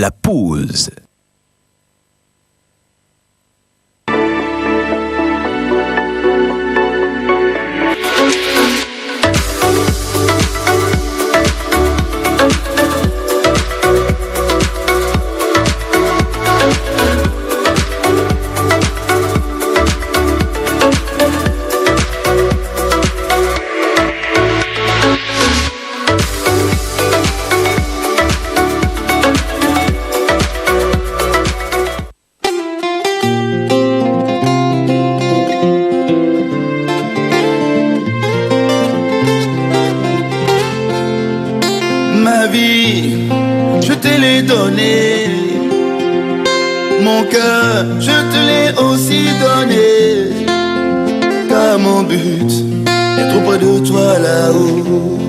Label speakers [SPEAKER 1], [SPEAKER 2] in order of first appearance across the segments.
[SPEAKER 1] la pause.
[SPEAKER 2] Ma vie, je te l'ai donnée. Mon cœur, je te l'ai aussi donné. Car mon but est auprès de toi là-haut.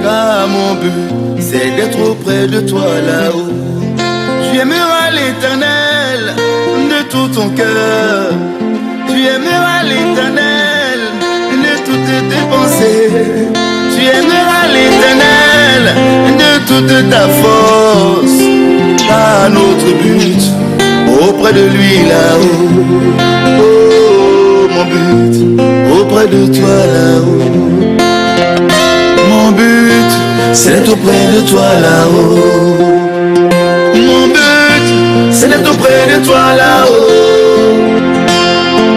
[SPEAKER 2] Car mon but, c'est d'être auprès de toi là-haut. Tu aimeras l'Éternel de tout ton cœur. Tu aimeras l'Éternel de toutes tes pensées. Tu aimeras l'Éternel de toute ta force. Car notre but, auprès de lui là-haut. Oh, mon but, auprès de toi là-haut. Mon but, c'est d'être auprès de toi là-haut. Mon but, c'est d'être auprès de toi là-haut.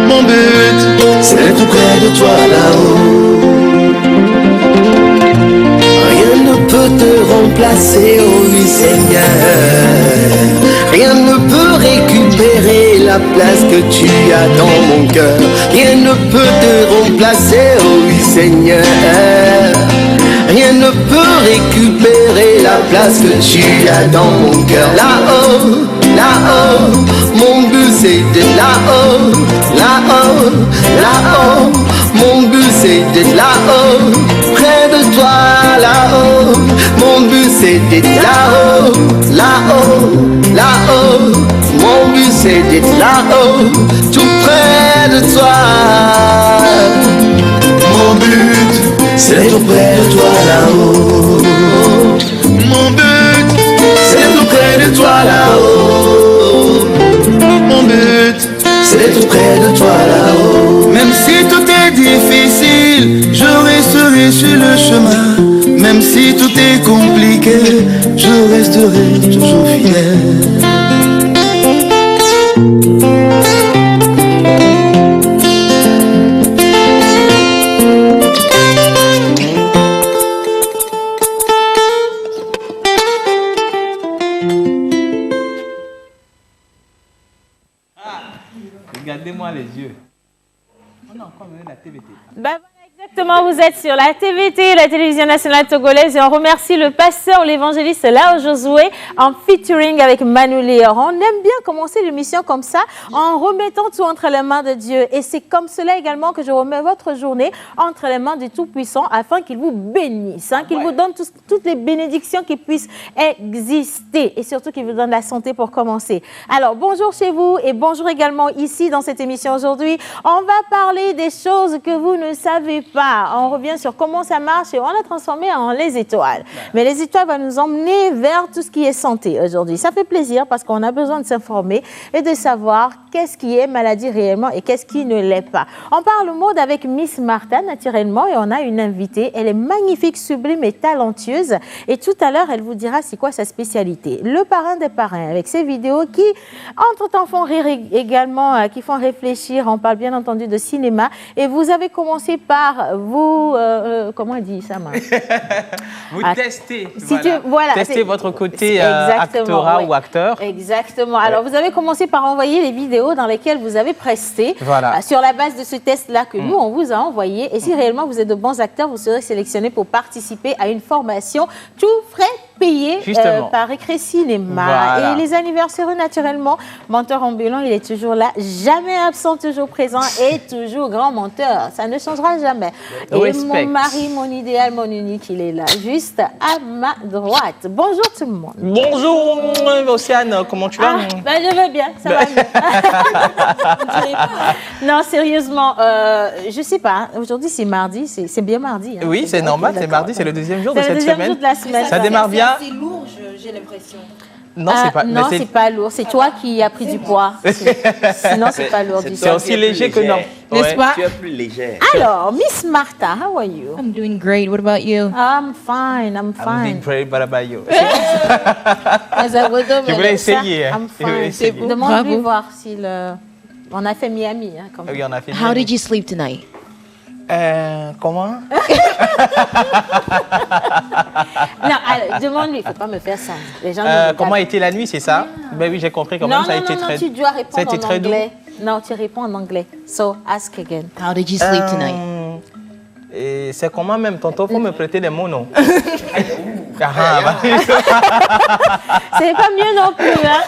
[SPEAKER 2] Mon but, c'est d'être auprès de toi là-haut. Rien ne peut te remplacer, oh oui Seigneur. Rien ne peut récupérer la place que tu as dans mon cœur. Rien ne peut te remplacer, oh oui Seigneur. Rien ne peut récupérer la place que tu as dans mon cœur. Là-haut, là-haut, mon but c'est d'être là-haut. Là-haut, là-haut, mon but c'est d'être là-haut. Près de toi, là-haut, mon but c'est d'être là-haut. Là-haut, là-haut, mon but c'est d'être là-haut. Tout près de toi. Mon but, c'est d'être auprès de toi là-haut. Mon but, c'est d'être auprès de toi là-haut. Mon but, c'est d'être auprès de toi là-haut. Même si tout est difficile, je resterai sur le chemin. Même si tout est compliqué, je resterai toujours fidèle.
[SPEAKER 3] Regardez-moi les yeux. On a encore mené la TVT.
[SPEAKER 4] Ben voilà, exactement, vous êtes sur la TVT, la télévision nationale togolaise, et on remercie le pasteur, l'évangéliste Lao Josué, en featuring avec Manu Léor. On aime bien commencer l'émission comme ça, en remettant tout entre les mains de Dieu. Et c'est comme cela également que je remets votre journée entre les mains du Tout-Puissant, afin qu'il vous bénisse, qu'il vous donne toutes les bénédictions qui puissent exister, et surtout qu'il vous donne la santé pour commencer. Alors, bonjour chez vous, et bonjour également ici dans cette émission aujourd'hui. On va parler des choses que vous ne savez pas. On revient sur comment ça marche et on l'a transformé en les étoiles. Mais les étoiles vont nous emmener vers tout ce qui est santé aujourd'hui. Ça fait plaisir parce qu'on a besoin de s'informer et de savoir qu'est-ce qui est maladie réellement et qu'est-ce qui ne l'est pas. On parle mode avec Miss Martha naturellement et on a une invitée. Elle est magnifique, sublime et talentueuse. Et tout à l'heure, elle vous dira c'est quoi sa spécialité. Le parrain des parrains avec ses vidéos qui, entre-temps, font rire également, qui font réfléchir. On parle bien entendu de cinéma. Et vous avez commencé par vous, comment on dit ça,
[SPEAKER 3] vous testez, testez votre côté actorat ou acteur.
[SPEAKER 4] Exactement. Alors, vous avez commencé par envoyer les vidéos dans lesquelles vous avez presté.
[SPEAKER 3] Voilà.
[SPEAKER 4] Sur la base de ce test-là que nous, on vous a envoyé. Et si réellement vous êtes de bons acteurs, vous serez sélectionnés pour participer à une formation tout frais payé par Écrit Cinéma. Voilà. Et les anniversaires, naturellement, menteur ambulant, il est toujours là, jamais absent, toujours présent et toujours grand menteur. Ça ne changera jamais. Et mon mari, mon idéal, mon unique, il est là, juste à ma droite. Bonjour tout le monde.
[SPEAKER 3] Bonjour Océane, comment tu vas?
[SPEAKER 4] Je vais bien, ça va mieux. Non, sérieusement, je sais pas, aujourd'hui c'est mardi, c'est bien mardi.
[SPEAKER 3] Oui, c'est normal, c'est mardi, c'est le deuxième jour de cette semaine.
[SPEAKER 4] Jour de la semaine.
[SPEAKER 3] Ça démarre bien.
[SPEAKER 5] C'est lourd, j'ai l'impression.
[SPEAKER 3] Non, c'est pas.
[SPEAKER 4] Non, c'est pas lourd. C'est toi qui as pris du poids. Sinon, c'est pas lourd du tout.
[SPEAKER 3] C'est aussi léger que non.
[SPEAKER 4] N'est-ce pas?
[SPEAKER 1] Tu es plus légère.
[SPEAKER 4] Alors, Miss Martha, how are you?
[SPEAKER 5] I'm doing great. What about you?
[SPEAKER 4] I'm fine.
[SPEAKER 3] I'm doing great, but about you.
[SPEAKER 4] Je
[SPEAKER 3] voulais essayer.
[SPEAKER 4] I'm
[SPEAKER 3] Je voulais
[SPEAKER 4] fine.
[SPEAKER 3] essayer.
[SPEAKER 4] Demande-lui voir s'il... On a fait Miami. Hein, comme
[SPEAKER 3] Oui, on a fait.
[SPEAKER 5] How did you sleep tonight?
[SPEAKER 3] Comment?
[SPEAKER 4] Non, alors, demande-lui. Il ne faut pas me faire ça. Les gens
[SPEAKER 3] Comment a été la nuit, c'est ça? Ben oui, j'ai compris quand même. Ça a été très.
[SPEAKER 4] tu dois répondre
[SPEAKER 3] Ça a été
[SPEAKER 4] en
[SPEAKER 3] très doux.
[SPEAKER 4] anglais. Non, tu réponds en anglais. So, ask again.
[SPEAKER 5] How did you sleep tonight?
[SPEAKER 3] Et c'est comment même, tonton, faut me prêter des mots, non?
[SPEAKER 4] C'est pas mieux non plus. Hein?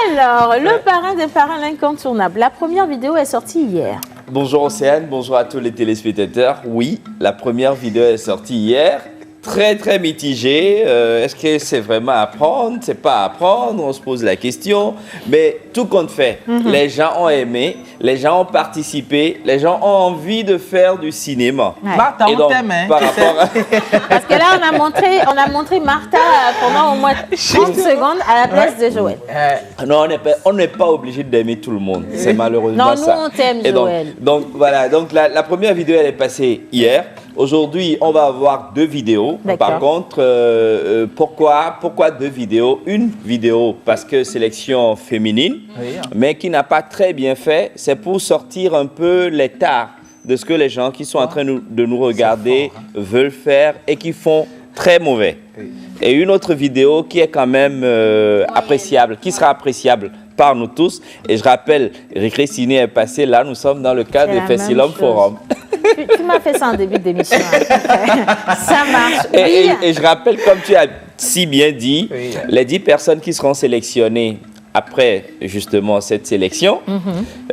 [SPEAKER 4] Alors, le parrain des parrains l'incontournable. La première vidéo est sortie hier.
[SPEAKER 1] Bonjour Océane, bonjour à tous les téléspectateurs. Oui, la première vidéo est sortie hier. Très très mitigée. Est-ce que c'est vraiment à apprendre? C'est pas à apprendre? On se pose la question. Mais tout compte fait, les gens ont aimé, les gens ont participé, les gens ont envie de faire du cinéma.
[SPEAKER 4] Ouais.
[SPEAKER 3] Martha,
[SPEAKER 1] Et
[SPEAKER 3] on
[SPEAKER 1] donc,
[SPEAKER 3] t'aime, hein?
[SPEAKER 1] par rapport à...
[SPEAKER 4] Parce que là, on a montré Martha pendant au moins 30 secondes à la place de Joël.
[SPEAKER 1] Non, on n'est pas obligé d'aimer tout le monde. C'est malheureusement
[SPEAKER 4] Non,
[SPEAKER 1] ça.
[SPEAKER 4] nous, on t'aime,
[SPEAKER 1] Et
[SPEAKER 4] Joël.
[SPEAKER 1] Donc voilà, donc la première vidéo, elle est passée hier. Aujourd'hui, on va avoir 2 vidéos.
[SPEAKER 4] D'accord.
[SPEAKER 1] Par contre, pourquoi 2 vidéos? Une vidéo parce que sélection féminine,
[SPEAKER 3] Oui.
[SPEAKER 1] mais qui n'a pas très bien fait. C'est pour sortir un peu les tares de ce que les gens qui sont en train de nous regarder veulent faire et qui font très mauvais.
[SPEAKER 3] Oui.
[SPEAKER 1] Et une autre vidéo qui est quand même appréciable, qui sera appréciable par nous tous. Et je rappelle, Récré Ciné est passé là, nous sommes dans le cadre
[SPEAKER 4] C'est
[SPEAKER 1] du
[SPEAKER 4] la
[SPEAKER 1] Festival
[SPEAKER 4] même chose.
[SPEAKER 1] Forum.
[SPEAKER 4] Tu m'as fait ça en début d'émission. Hein. Ça marche. Oui.
[SPEAKER 1] Et je rappelle, comme tu as si bien dit,
[SPEAKER 3] Oui.
[SPEAKER 1] les 10 personnes qui seront sélectionnées après justement cette sélection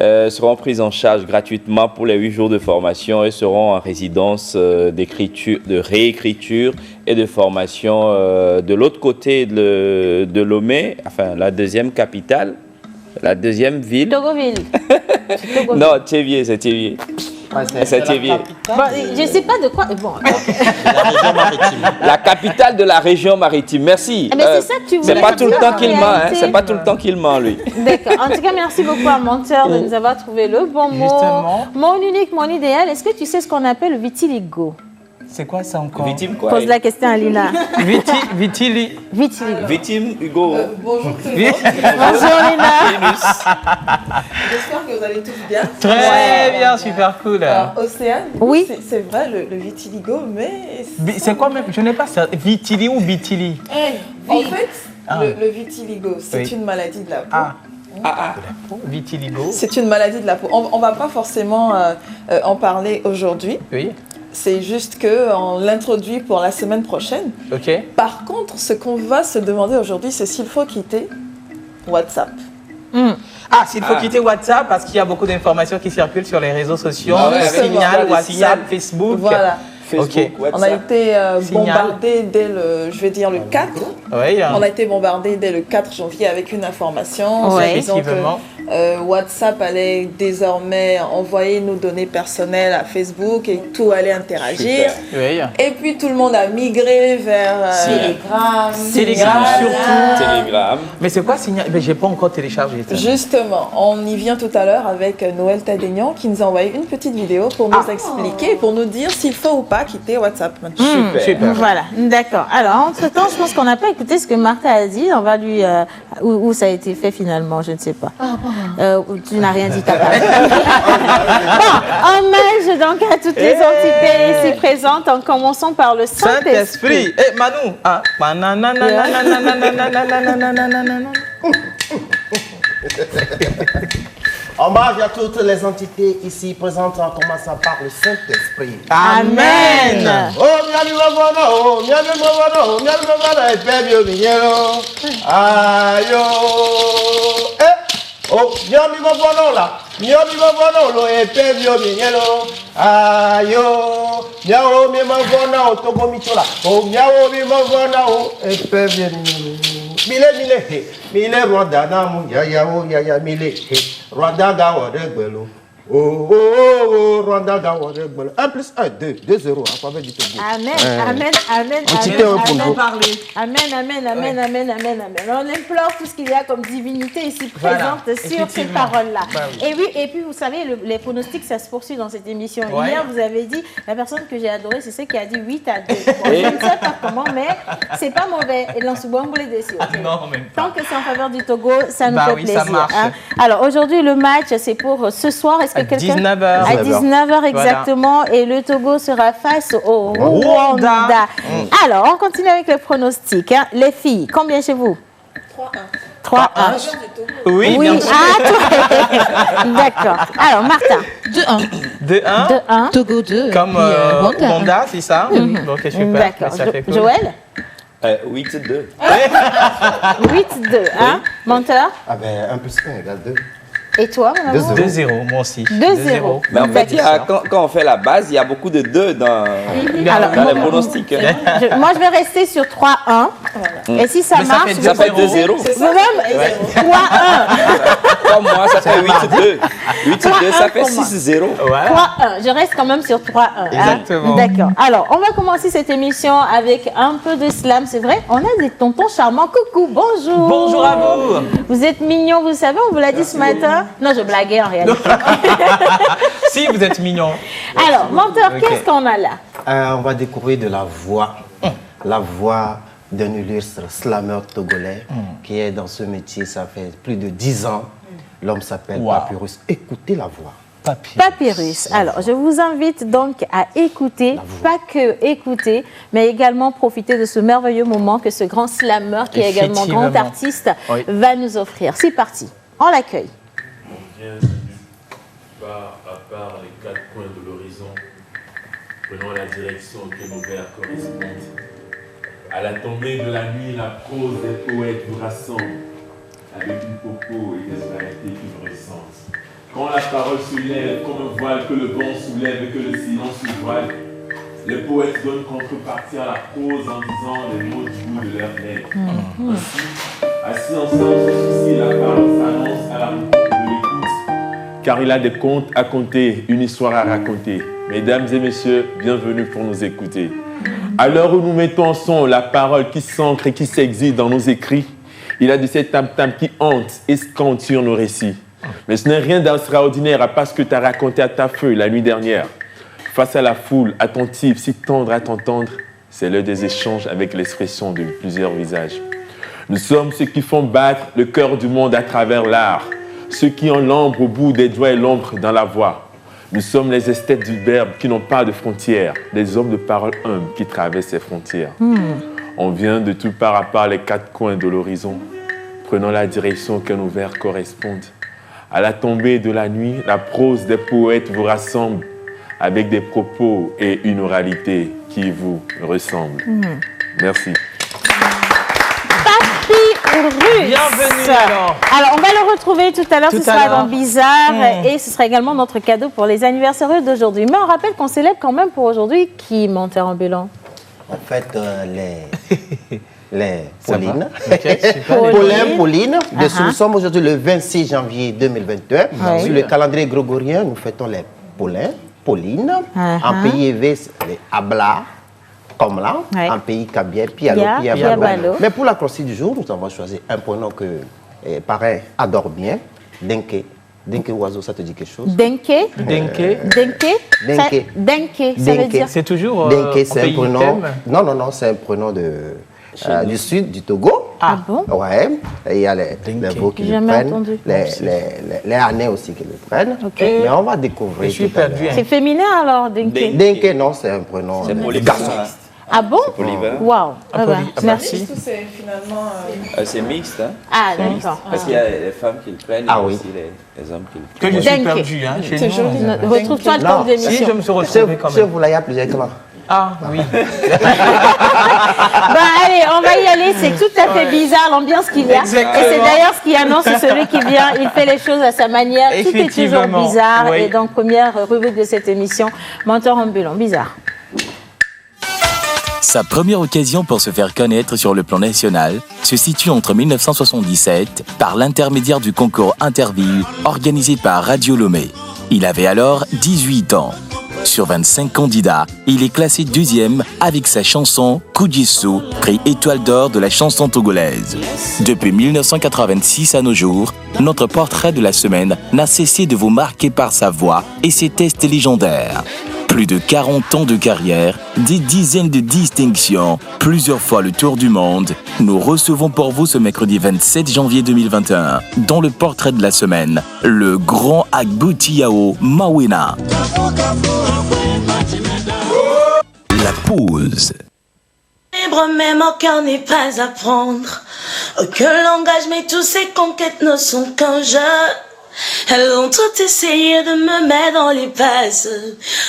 [SPEAKER 1] seront prises en charge gratuitement pour les 8 jours de formation et seront en résidence d'écriture, de réécriture et de formation de l'autre côté de Lomé, enfin la deuxième capitale, la deuxième ville.
[SPEAKER 4] Togoville.
[SPEAKER 1] Non, Théviers, c'est Théviers. C'est Théviers.
[SPEAKER 4] Bon, je ne sais pas de quoi. Bon.
[SPEAKER 1] La capitale de la région maritime. Merci.
[SPEAKER 4] Mais c'est ça que tu voulais
[SPEAKER 1] C'est pas tout le
[SPEAKER 4] dire,
[SPEAKER 1] temps
[SPEAKER 4] en
[SPEAKER 1] qu'il ment, hein.
[SPEAKER 4] réalité.
[SPEAKER 1] C'est pas tout le temps qu'il ment, lui.
[SPEAKER 4] D'accord. En tout cas, merci beaucoup à Monteur de nous avoir trouvé le bon mot.
[SPEAKER 3] Justement.
[SPEAKER 4] Mon unique, mon idéal. Est-ce que tu sais ce qu'on appelle le vitiligo?
[SPEAKER 3] C'est quoi ça encore?
[SPEAKER 1] Victime quoi?
[SPEAKER 4] Pose la question à Lina.
[SPEAKER 3] Vitili.
[SPEAKER 4] Vitiligo.
[SPEAKER 1] Victime, Hugo.
[SPEAKER 6] Bonjour tout le monde,
[SPEAKER 4] Bonjour Lina.
[SPEAKER 6] j'espère que vous allez tous bien.
[SPEAKER 3] Très bien, super cool.
[SPEAKER 6] Alors, Océane,
[SPEAKER 4] Oui.
[SPEAKER 6] c'est vrai le vitiligo, mais
[SPEAKER 3] C'est quoi même? Je n'ai pas ça. Vitili ou Bitili?
[SPEAKER 6] en fait,
[SPEAKER 3] Ah.
[SPEAKER 6] le vitiligo, c'est
[SPEAKER 3] Oui.
[SPEAKER 6] une maladie de la peau.
[SPEAKER 3] Ah. Vitiligo.
[SPEAKER 6] C'est une maladie de la peau. On va pas forcément en parler aujourd'hui.
[SPEAKER 3] Oui.
[SPEAKER 6] C'est juste qu'on l'introduit pour la semaine prochaine.
[SPEAKER 3] Ok.
[SPEAKER 6] Par contre, ce qu'on va se demander aujourd'hui, c'est s'il faut quitter WhatsApp.
[SPEAKER 3] Ah, s'il faut quitter WhatsApp parce qu'il y a beaucoup d'informations qui circulent sur les réseaux sociaux,
[SPEAKER 1] Ah ouais,
[SPEAKER 3] Signal,
[SPEAKER 6] avec
[SPEAKER 3] WhatsApp, Facebook.
[SPEAKER 6] Voilà.
[SPEAKER 1] Facebook,
[SPEAKER 3] Ok.
[SPEAKER 1] WhatsApp.
[SPEAKER 6] On a été
[SPEAKER 3] Signal.
[SPEAKER 6] bombardé dès le, je vais dire le 4.
[SPEAKER 3] Oui,
[SPEAKER 6] On a été bombardé dès le 4 janvier avec une information.
[SPEAKER 4] Ouais.
[SPEAKER 6] disant que,
[SPEAKER 3] Effectivement.
[SPEAKER 6] WhatsApp allait désormais envoyer nos données personnelles à Facebook et tout allait interagir.
[SPEAKER 1] Super.
[SPEAKER 3] Oui.
[SPEAKER 6] Et puis tout le monde a migré vers
[SPEAKER 3] Telegram surtout.
[SPEAKER 1] Telegram.
[SPEAKER 3] Mais c'est quoi Signal? Mais j'ai pas encore téléchargé. ça.
[SPEAKER 6] Justement, on y vient tout à l'heure avec Noël Tadénian qui nous a envoyé une petite vidéo pour nous expliquer, pour nous dire s'il faut ou pas quitter WhatsApp maintenant.
[SPEAKER 3] Super.
[SPEAKER 4] Voilà, d'accord. Alors, entre-temps, je pense qu'on n'a pas écouté ce que Martha a dit. On va lui... où ça a été fait finalement, je ne sais pas. Tu n'as rien dit, t'as pas. Bon, hommage donc à toutes les entités ici présentes, en commençant par le Saint-Esprit.
[SPEAKER 3] Saint-Esprit. Eh, Manu. Ah.
[SPEAKER 7] Hommage à toutes les entités ici présentes en commençant par le Saint-Esprit.
[SPEAKER 3] Amen.
[SPEAKER 7] Oh, miami mavana, oh, miami mavana, et pebio mignero. Ayo. Oh, miami mavana là. Miami mavana, lo, et pebio mignero. Ayo. Miao mi mavana, oh, togo michola. Oh, miao mi mavana, oh, et pebio mignero. Mile Rwanda na mu ya mile Rwanda ga wode gbelo Oh, oh, oh, Rwanda, 1 plus 1, 2, 2-0, alphabet du Togo.
[SPEAKER 4] Amen, amen, amen,
[SPEAKER 7] On titait un pour nous.
[SPEAKER 4] amen, amen, amen, amen, amen, amen. On implore tout ce qu'il y a comme divinité ici présente sur ces
[SPEAKER 3] effectivement.
[SPEAKER 4] paroles-là.
[SPEAKER 3] Bah oui.
[SPEAKER 4] Et oui, et puis vous savez, les pronostics, ça se poursuit dans cette émission.
[SPEAKER 3] Ouais.
[SPEAKER 4] Hier, vous avez dit, la personne que j'ai adorée, c'est celle qui a dit 8-2. Bon, je ne sais pas comment, mais c'est pas mauvais. Et dans ce bon boulot dessus.
[SPEAKER 3] Non, même pas.
[SPEAKER 4] Tant que c'est en faveur du Togo, ça nous
[SPEAKER 3] Bah
[SPEAKER 4] fait
[SPEAKER 3] oui,
[SPEAKER 4] plaisir.
[SPEAKER 3] ça marche.
[SPEAKER 4] Hein. Alors aujourd'hui, le match, c'est pour ce soir. Est-ce que
[SPEAKER 3] À
[SPEAKER 4] quelqu'un
[SPEAKER 3] 19h.
[SPEAKER 4] à 19h exactement, et le Togo sera face au Rwanda. Alors, on continue avec le pronostic. Hein. Les filles, combien chez vous? 3-1. 3-1.
[SPEAKER 3] Oui,
[SPEAKER 4] Oui,
[SPEAKER 3] bien sûr.
[SPEAKER 4] D'accord. Alors, Martin.
[SPEAKER 5] 2-1.
[SPEAKER 3] 2-1.
[SPEAKER 4] 2-1.
[SPEAKER 5] Togo 2.
[SPEAKER 3] Comme
[SPEAKER 5] Rwanda.
[SPEAKER 3] Rwanda, c'est ça? Donc, super.
[SPEAKER 4] D'accord.
[SPEAKER 3] Ça fait cool.
[SPEAKER 4] Joël?
[SPEAKER 1] 8-2.
[SPEAKER 4] 8-2. Hein? Menteur?
[SPEAKER 7] Ah ben, 1 plus 1 égale 2.
[SPEAKER 4] Et toi, mon amour?
[SPEAKER 3] 2-0, moi aussi.
[SPEAKER 4] 2-0.
[SPEAKER 1] Mais en fait, quand on fait la base, il y a beaucoup de 2 dans les pronostics. Hein.
[SPEAKER 4] Moi, je vais rester sur 3-1. Et si ça
[SPEAKER 3] Mais ça
[SPEAKER 4] marche,
[SPEAKER 3] fait
[SPEAKER 1] Ça fait 2-0.
[SPEAKER 4] vous-même, 3-1.
[SPEAKER 1] Comme moi, ça fait 8-2. 8-2, ça fait
[SPEAKER 4] 3-1 pour moi.
[SPEAKER 1] 6-0.
[SPEAKER 3] Voilà.
[SPEAKER 4] 3-1. Je reste quand même sur 3-1.
[SPEAKER 3] Exactement.
[SPEAKER 4] D'accord. Alors, on va commencer cette émission avec un peu de slam. C'est vrai, on a des tontons charmants. Coucou, bonjour.
[SPEAKER 3] Bonjour à vous.
[SPEAKER 4] Vous êtes mignons, vous savez, on vous l'a dit ce matin. Non, je blaguais en réalité.
[SPEAKER 3] Si, vous êtes mignon.
[SPEAKER 4] Alors, menteur,
[SPEAKER 3] Ok.
[SPEAKER 4] qu'est-ce qu'on a là?
[SPEAKER 7] On va découvrir de la voix d'un illustre slameur togolais qui est dans ce métier, ça fait plus de 10 ans. L'homme s'appelle
[SPEAKER 3] Wow.
[SPEAKER 7] Papyrus. Écoutez la voix.
[SPEAKER 4] Papyrus. Alors, je vous invite donc à écouter, pas que écouter, mais également profiter de ce merveilleux moment que ce grand slameur, qui est également grand
[SPEAKER 3] Effectivement.
[SPEAKER 4] artiste,
[SPEAKER 3] Oui.
[SPEAKER 4] va nous offrir. C'est parti. On l'accueille.
[SPEAKER 8] Bienvenue part à part les 4 coins de l'horizon, prenons la direction que nos vers correspondent. À la tombée de la nuit, la prose des poètes vous rassemble, avec une popo et des sonorités qui vous ressentent. Quand la parole se lève comme un voile que le vent soulève et que le silence se voile, les poètes donnent contrepartie à la prose en disant les mots du bout de leurs lèvres. Ainsi, assis ensemble sur ceci, la parole s'annonce à la rencontre de l'écoute. Car il a des contes à conter, une histoire à raconter. Mesdames et messieurs, bienvenue pour nous écouter. À l'heure où nous mettons en son la parole qui s'ancre et qui s'exile dans nos écrits, il a de ces tam-tam qui hantent et scandent sur nos récits. Mais ce n'est rien d'extraordinaire à part ce que tu as raconté à ta feuille la nuit dernière. Face à la foule, attentive, si tendre à t'entendre, c'est l'heure des échanges avec l'expression de plusieurs visages. Nous sommes ceux qui font battre le cœur du monde à travers l'art, ceux qui ont l'ombre au bout des doigts et l'ombre dans la voix. Nous sommes les esthètes du verbe qui n'ont pas de frontières, des hommes de parole humbles qui traversent ces frontières. On vient de tout part à part les 4 coins de l'horizon, prenant la direction que nos vers correspondent. À la tombée de la nuit, la prose des poètes vous rassemble avec des propos et une oralité qui vous ressemble. Merci.
[SPEAKER 4] Papyrus.
[SPEAKER 3] Bienvenue alors.
[SPEAKER 4] Alors, on va le retrouver tout à l'heure, ce
[SPEAKER 3] Tout à
[SPEAKER 4] sera
[SPEAKER 3] l'heure.
[SPEAKER 4] dans Bizarre, et ce sera également notre cadeau pour les anniversaires d'aujourd'hui. Mais on rappelle qu'on célèbre quand même pour aujourd'hui qui, menteur ambulant?
[SPEAKER 7] En fait, les Paulines.
[SPEAKER 3] Ok, super.
[SPEAKER 7] Pauline. Nous sommes aujourd'hui le 26 janvier 2021.
[SPEAKER 4] Oui.
[SPEAKER 7] Sur le calendrier grégorien, nous fêtons les Pauline. En pays évé, les Abla, comme là.
[SPEAKER 4] Oui.
[SPEAKER 7] En pays Kabia, Pialo,
[SPEAKER 4] Pia,
[SPEAKER 7] Piabalo.
[SPEAKER 4] Piabalo.
[SPEAKER 7] Mais pour la croisée du jour, nous avons choisi un prénom que parrain adore bien, Denke. Denke oiseau, ça te dit quelque chose?
[SPEAKER 4] Denke.
[SPEAKER 3] Denke.
[SPEAKER 4] Denke.
[SPEAKER 7] Denke.
[SPEAKER 4] Ça, Denke, ça veut
[SPEAKER 7] Denke.
[SPEAKER 4] dire...
[SPEAKER 3] C'est toujours
[SPEAKER 7] Denke, c'est un
[SPEAKER 3] pays
[SPEAKER 7] prénom.
[SPEAKER 3] thème.
[SPEAKER 7] Non, c'est un prénom du sud, du Togo.
[SPEAKER 4] Ah bon?
[SPEAKER 7] Ouais, et il y a les veaux qui le
[SPEAKER 4] Jamais
[SPEAKER 7] prennent,
[SPEAKER 4] entendu.
[SPEAKER 7] les Anais aussi qui le prennent.
[SPEAKER 4] Ok.
[SPEAKER 7] Mais on va découvrir.
[SPEAKER 3] Je suis
[SPEAKER 7] tout à
[SPEAKER 3] perdu.
[SPEAKER 7] l'heure.
[SPEAKER 4] C'est féminin alors, Denke?
[SPEAKER 1] Denke.
[SPEAKER 7] Denke, non, c'est un prénom.
[SPEAKER 1] C'est pour les
[SPEAKER 7] garçon.
[SPEAKER 1] garçons.
[SPEAKER 4] Ah bon?
[SPEAKER 1] Pour l'hiver.
[SPEAKER 4] Waouh. Ah bah, merci.
[SPEAKER 6] Tout c'est finalement.
[SPEAKER 1] C'est mixte, hein?
[SPEAKER 4] Ah, d'accord.
[SPEAKER 1] Parce qu'il y a les femmes qui le prennent
[SPEAKER 7] Ah
[SPEAKER 1] et
[SPEAKER 7] oui.
[SPEAKER 1] aussi les hommes qui le prennent.
[SPEAKER 3] Que je suis
[SPEAKER 4] Denke.
[SPEAKER 3] perdu, hein, chez
[SPEAKER 6] C'est
[SPEAKER 3] nous.
[SPEAKER 6] joli.
[SPEAKER 4] Retrouve-toi le
[SPEAKER 7] Non.
[SPEAKER 4] temps
[SPEAKER 3] Si, je
[SPEAKER 4] d'émission.
[SPEAKER 3] me suis retrouvé quand
[SPEAKER 7] Chez
[SPEAKER 3] même.
[SPEAKER 7] vous, là, il y a plusieurs clans.
[SPEAKER 3] Ah, oui.
[SPEAKER 4] Bah allez, on va y aller. C'est tout à fait bizarre l'ambiance qu'il y a.
[SPEAKER 3] Exactement.
[SPEAKER 4] Et c'est d'ailleurs ce qui annonce celui qui vient. Il fait les choses à sa manière. Tout est toujours
[SPEAKER 3] Effectivement,
[SPEAKER 4] bizarre.
[SPEAKER 3] oui.
[SPEAKER 4] Et donc, première rubrique de cette émission, menteur ambulant. Bizarre.
[SPEAKER 9] Sa première occasion pour se faire connaître sur le plan national se situe entre 1977 par l'intermédiaire du concours Interville organisé par Radio Lomé. Il avait alors 18 ans. Sur 25 candidats, il est classé 2e avec sa chanson Kujisu, prix Étoile d'or de la chanson togolaise. Depuis 1986 à nos jours, notre portrait de la semaine n'a cessé de vous marquer par sa voix et ses tests légendaires. Plus de 40 ans de carrière, des dizaines de distinctions, plusieurs fois le tour du monde. Nous recevons pour vous ce mercredi 27 janvier 2021, dans le portrait de la semaine, le grand Agbuti Yao Mawina. La pause.
[SPEAKER 10] Libre, mais mon cœur n'est pas à prendre. Aucun langage, mais tous ces conquêtes ne sont qu'un jeu. Elles ont tout essayé de me mettre dans les passes.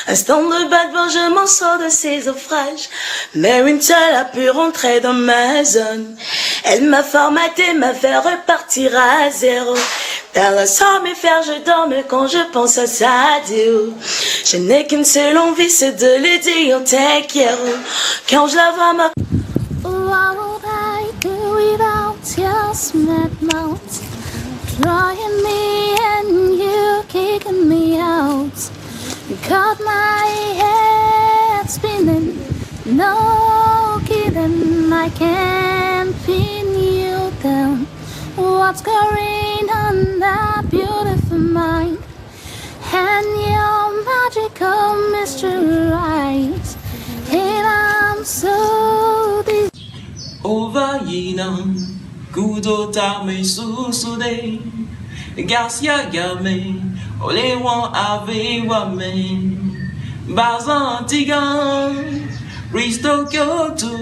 [SPEAKER 10] Instant de battement, je m'en sors de ces naufrages. Mais une seule a pu rentrer dans ma zone. Elle m'a formaté, m'a fait repartir à zéro. Perdre sans me faire, je dorme quand je pense à ça. Je n'ai qu'une seule envie, c'est de lui dire take care. Quand je la vois ma...
[SPEAKER 11] What would I do without your smart mouth? Drawing me and you kicking me out. You got my head spinning. No kidding, I can't pin you down. What's going on that beautiful mind? And your magical mystery eyes. And I'm so
[SPEAKER 12] over Yinam, Gudo Tame Susude, Garcia Game, Olewan Ave Wame, Bazan Tigan, Risto Kyoto,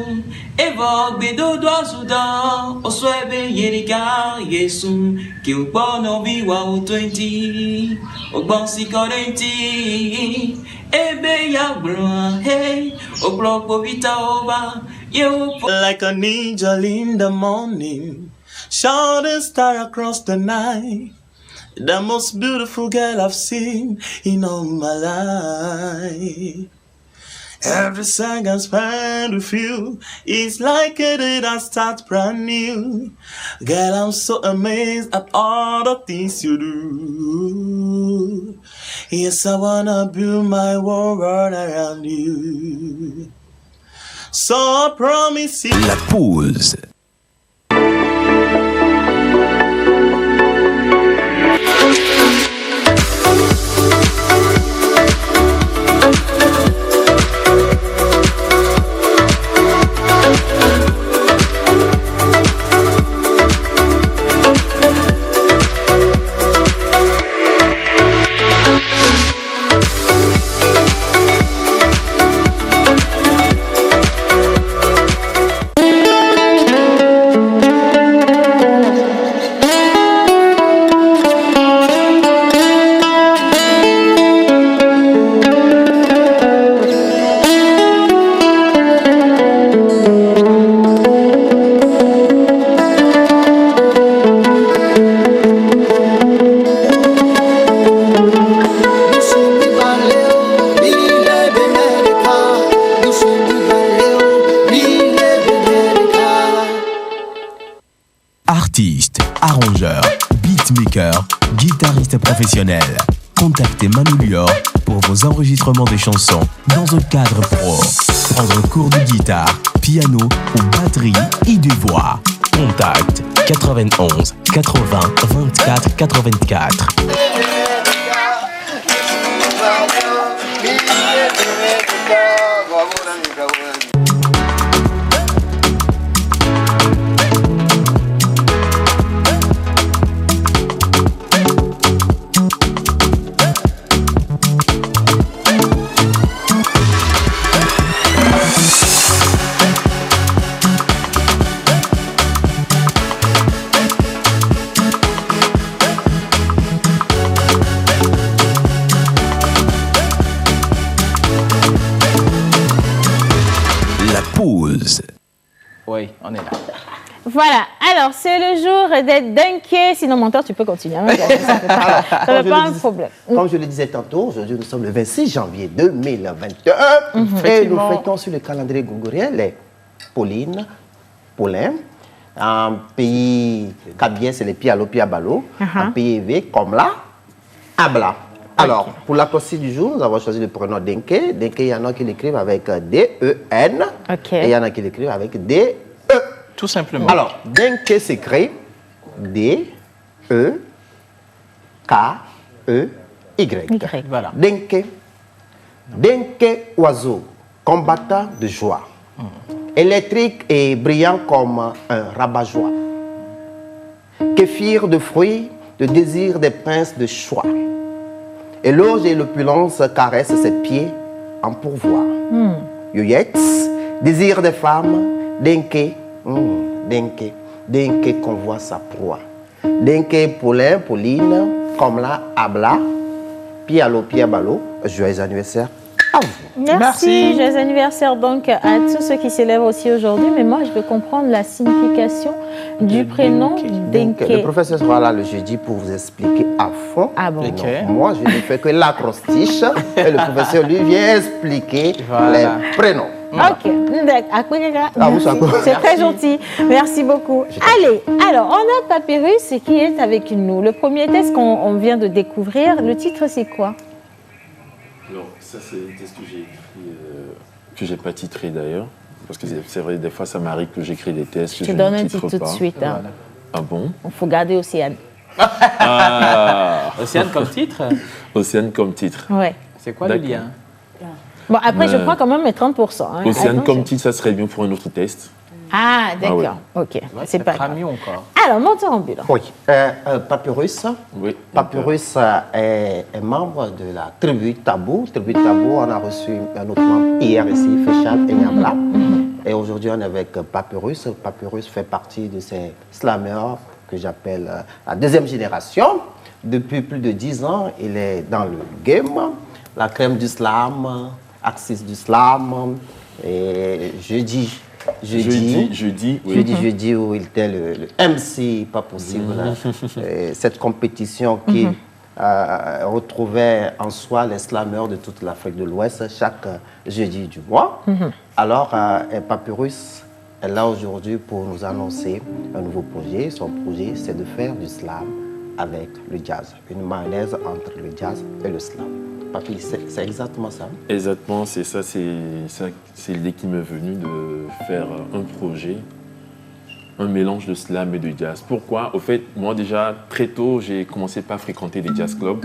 [SPEAKER 12] Evoque Bedo Doazuda, Oswebe Yerika, Yesu, Kilbono Biwa 20, Obansi Corenti, Ebe Yabra, hey, Obloko Vita Over. You like an angel in the morning, shining star across the night, the most beautiful girl I've seen in all my life. Every second I spend with you is like a day that starts brand new. Girl, I'm so amazed at all the things you do. Yes, I wanna build my world around you. So I promise you.
[SPEAKER 9] La pause. Artiste, arrangeur, beatmaker, guitariste professionnel. Contactez Manu Lior pour vos enregistrements de chansons dans un cadre pro. Prendre un cours de guitare, piano ou batterie et de voix. Contact 91 80 24 84.
[SPEAKER 3] Oui, on est là.
[SPEAKER 4] Voilà, alors c'est le jour d'être dunké. Sinon, mentor, tu peux continuer. Ça n'est pas un problème.
[SPEAKER 7] Comme je le disais tantôt, aujourd'hui nous sommes le 26 janvier 2021 et nous fêtons sur le calendrier grégorien les Paulines, Paulin. Un pays Kabien, c'est les Pialo, Piabalo. Un pays élevé comme là, Abla. Alors, pour l'acrostime du jour, nous avons choisi le prénom Denke. Denke, il y en a qui l'écrivent avec D-E-N. Et il y en a qui l'écrivent avec D-E.
[SPEAKER 3] Tout simplement.
[SPEAKER 7] Alors, Denke s'écrit D-E-K-E-Y.
[SPEAKER 3] Voilà.
[SPEAKER 7] Denke. Denke, oiseau, combattant de joie. Électrique et brillant comme un rabat-joie. Kéfir de fruits, de désir des princes de choix. Éloge et l'opulence caressent ses pieds en pourvoi. Yoyets, désir des femmes, Denke, Denke, Denke convoit sa proie. Denke, Paulin, Pauline, comme la Abla, Pialo, Piabalo, joyeux anniversaire à vous.
[SPEAKER 4] Merci. Joyeux anniversaire donc à tous ceux qui célèbrent aussi aujourd'hui. Mais moi, je veux comprendre la signification du prénom Denke.
[SPEAKER 7] Le professeur sera là le jeudi pour vous expliquer à fond.
[SPEAKER 4] Ah bon?
[SPEAKER 7] Moi, je ne fais que l'acrostiche et le professeur lui vient expliquer les prénoms.
[SPEAKER 4] Ok, c'est très gentil. Merci beaucoup. Allez, alors, on a Papyrus qui est avec nous. Le premier test qu'on vient de découvrir, le titre c'est quoi?
[SPEAKER 8] Alors, ça, c'est un test que j'ai écrit, que j'ai pas titré d'ailleurs. Parce que c'est vrai, des fois, ça m'arrive que j'écris des tests que je ne titre pas. Je te donne un titre tout de suite. Hein. Ah bon?
[SPEAKER 4] Il faut garder Océane.
[SPEAKER 3] Océane comme titre?
[SPEAKER 8] Océane comme titre.
[SPEAKER 4] Ouais.
[SPEAKER 3] C'est quoi le lien?
[SPEAKER 4] Bon, après, je prends quand même mes 30%. Hein.
[SPEAKER 8] Océane comme titre, ça serait bien pour un autre test.
[SPEAKER 4] Ah, d'accord. Ok, c'est pas grave.
[SPEAKER 3] Mieux encore.
[SPEAKER 4] Alors, monteur ambulant.
[SPEAKER 7] Oui. Papyrus.
[SPEAKER 8] Oui.
[SPEAKER 7] Papyrus est membre de la tribu Tabou. Tribu Tabou, on a reçu un autre membre hier ici, Féchal et Niabla. Et aujourd'hui, on est avec Papyrus. Papyrus fait partie de ces slammers que j'appelle la deuxième génération. Depuis plus de 10 ans, il est dans le game. La crème du slam, Axis du slam. Et jeudi, où il était le MC, pas possible. Cette compétition qui retrouvait en soi les slammers de toute l'Afrique de l'Ouest chaque jeudi du mois. Alors, Papyrus est là aujourd'hui pour nous annoncer un nouveau projet. Son projet, c'est de faire du slam avec le jazz. Une mayonnaise entre le jazz et le slam. Papy, c'est exactement ça?
[SPEAKER 8] Exactement, c'est ça. C'est l'idée qui m'est venue de faire un projet, un mélange de slam et de jazz. Pourquoi? Au fait, moi déjà, très tôt, j'ai commencé par fréquenter des jazz clubs.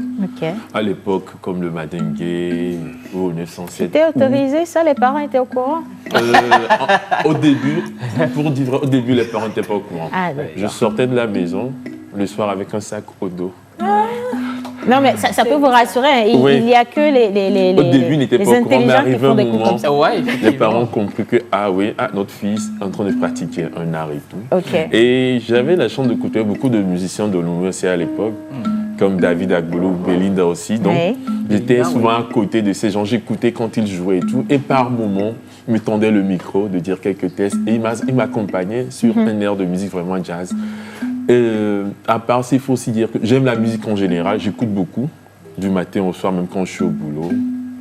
[SPEAKER 8] À l'époque, comme le Madingue ou au 907.
[SPEAKER 4] C'était autorisé, ça? Les parents étaient au courant?
[SPEAKER 8] Au début, pour dire vrai, au début, les parents n'étaient pas au courant.
[SPEAKER 4] Ah,
[SPEAKER 8] je sortais de la maison le soir avec un sac au dos.
[SPEAKER 4] Non, mais ça peut vous rassurer. Hein. Il n'y a que les
[SPEAKER 8] au début, il n'était pas au courant, mais arrivé un moment,
[SPEAKER 4] ouais,
[SPEAKER 8] les parents ont compris que, notre fils est en train de pratiquer un art et tout.
[SPEAKER 4] Okay.
[SPEAKER 8] Et j'avais la chance d'écouter beaucoup de musiciens de l'université à l'époque, comme David Agbolo, Belinda aussi. Donc, j'étais souvent à côté de ces gens. J'écoutais quand ils jouaient et tout. Et par moments, il me tendait le micro de dire quelques tests. Et il m'accompagnait sur un air de musique vraiment jazz. À part ça, il faut aussi dire que j'aime la musique en général, j'écoute beaucoup, du matin au soir, même quand je suis au boulot.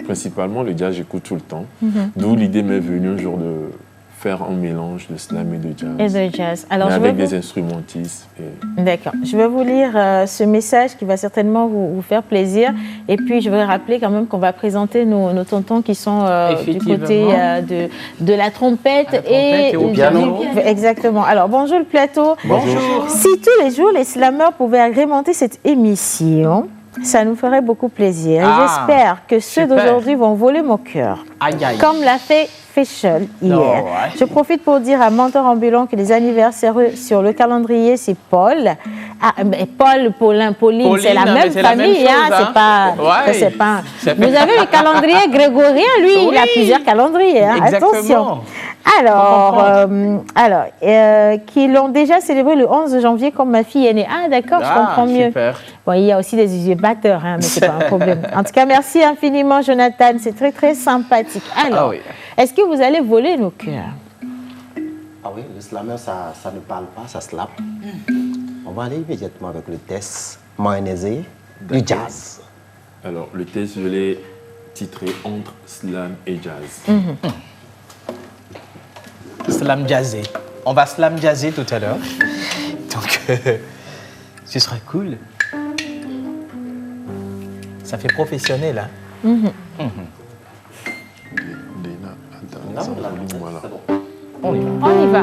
[SPEAKER 8] Principalement, le jazz, j'écoute tout le temps. D'où l'idée m'est venue un jour de faire un mélange de slam et de jazz.
[SPEAKER 4] Et de jazz. Alors,
[SPEAKER 8] avec des instrumentistes.
[SPEAKER 4] D'accord. Je vais vous lire ce message qui va certainement vous faire plaisir. Et puis, je vais rappeler quand même qu'on va présenter nos tontons qui sont du côté de la trompette et
[SPEAKER 3] au piano.
[SPEAKER 4] Exactement. Alors, bonjour le plateau.
[SPEAKER 3] Bonjour.
[SPEAKER 4] Si tous les jours, les slammers pouvaient agrémenter cette émission, ça nous ferait beaucoup plaisir. Et j'espère que ceux d'aujourd'hui vont voler mon cœur. Comme l'a fait Féchal hier. Je profite pour dire à Mentor Ambulant que les anniversaires sur le calendrier, c'est Paul. Paul, Paulin, Pauline, c'est la même famille. C'est pas. Vous avez le calendrier grégorien, lui, il a plusieurs calendriers. Attention. Alors, qui l'ont déjà célébré le 11 janvier comme ma fille aînée. Ah, d'accord, je comprends mieux. Bon, il y a aussi des usurpateurs, mais ce n'est pas un problème. En tout cas, merci infiniment, Jonathan. C'est très, très sympathique. Alors, est-ce que vous allez voler nos cœurs?
[SPEAKER 7] Ah oui, le slammer, ça ne parle pas, ça slappe. On va aller immédiatement avec le test mayonnaisé du jazz.
[SPEAKER 8] Alors, le test, je l'ai titré Entre slam et jazz.
[SPEAKER 3] Slam jazzé. On va slam jazzer tout à l'heure. Donc, ce sera cool. Ça fait professionnel, hein.
[SPEAKER 4] On y va.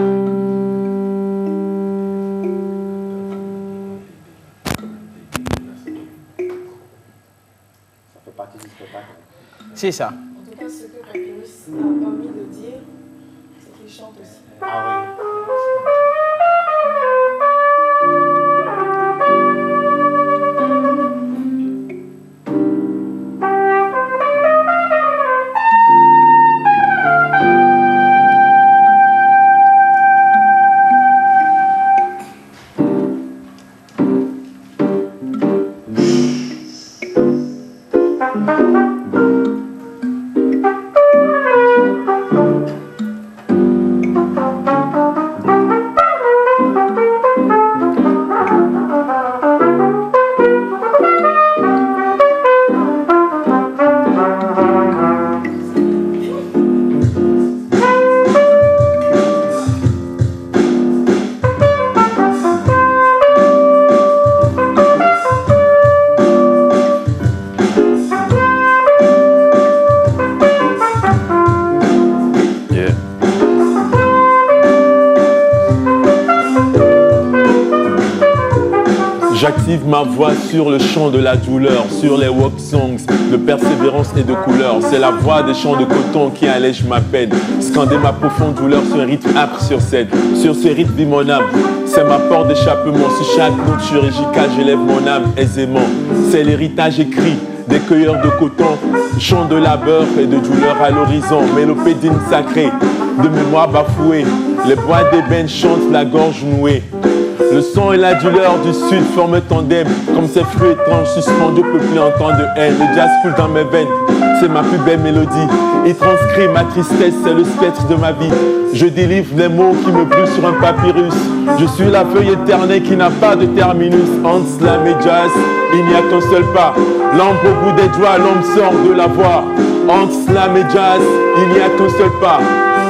[SPEAKER 3] C'est ça.
[SPEAKER 6] En tout cas, ce que Papyrus a permis de dire, c'est qu'il chante aussi.
[SPEAKER 3] Ah oui.
[SPEAKER 13] J'active ma voix sur le chant de la douleur, sur les walk songs de persévérance et de couleur. C'est la voix des champs de coton qui allège ma peine. Scander ma profonde douleur sur un rythme âpre sur scène. Sur ce rythme vit mon âme, c'est ma porte d'échappement. Sur chaque note chirurgicale, j'élève mon âme aisément. C'est l'héritage écrit des cueilleurs de coton, chants de labeur et de douleur à l'horizon. Mélopédine sacrée, de mémoire bafouée. Les bois d'ébène chantent la gorge nouée. Le son et la douleur du sud forment tandem. Comme ces fruits étranges suspendus peuplés en temps de haine. Le jazz coule dans mes veines, c'est ma plus belle mélodie. Il transcrit ma tristesse, c'est le spectre de ma vie. Je délivre les mots qui me brûlent sur un papyrus. Je suis la feuille éternelle qui n'a pas de terminus. Entre slam et jazz, il n'y a qu'un seul pas. L'ombre au bout des doigts, l'homme sort de la voix. Entre slam et jazz, il n'y a qu'un seul pas.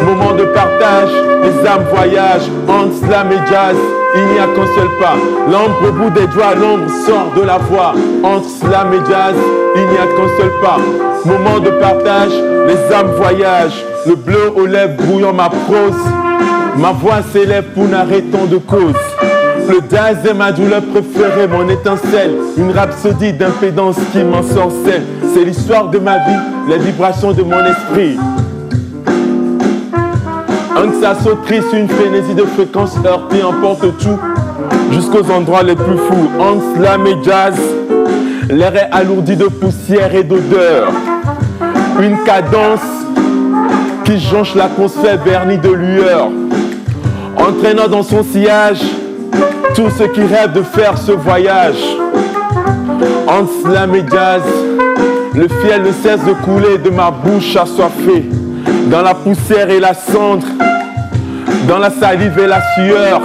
[SPEAKER 13] Moment de partage, les âmes voyagent. Entre slam et jazz, il n'y a qu'un seul pas. L'ombre au bout des doigts, l'ombre sort de la voix. Entre slam et jazz, il n'y a qu'un seul pas. Moment de partage, les âmes voyagent. Le bleu aux lèvres brouillant ma prose. Ma voix s'élève pour n'arrêter tant de cause. Le jazz est ma douleur préférée, mon étincelle. Une rhapsodie d'impédance qui m'ensorcelle. C'est l'histoire de ma vie, les vibrations de mon esprit. Un que ça saute triste, une frénésie de fréquences heurtées emporte tout, jusqu'aux endroits les plus fous. Entre slam et jazz, l'air est alourdi de poussière et d'odeur. Une cadence qui jonche l'atmosphère vernie de lueur, entraînant dans son sillage tous ceux qui rêvent de faire ce voyage. Entre slam et jazz, le fiel ne cesse de couler de ma bouche assoiffée. Dans la poussière et la cendre, dans la salive et la sueur,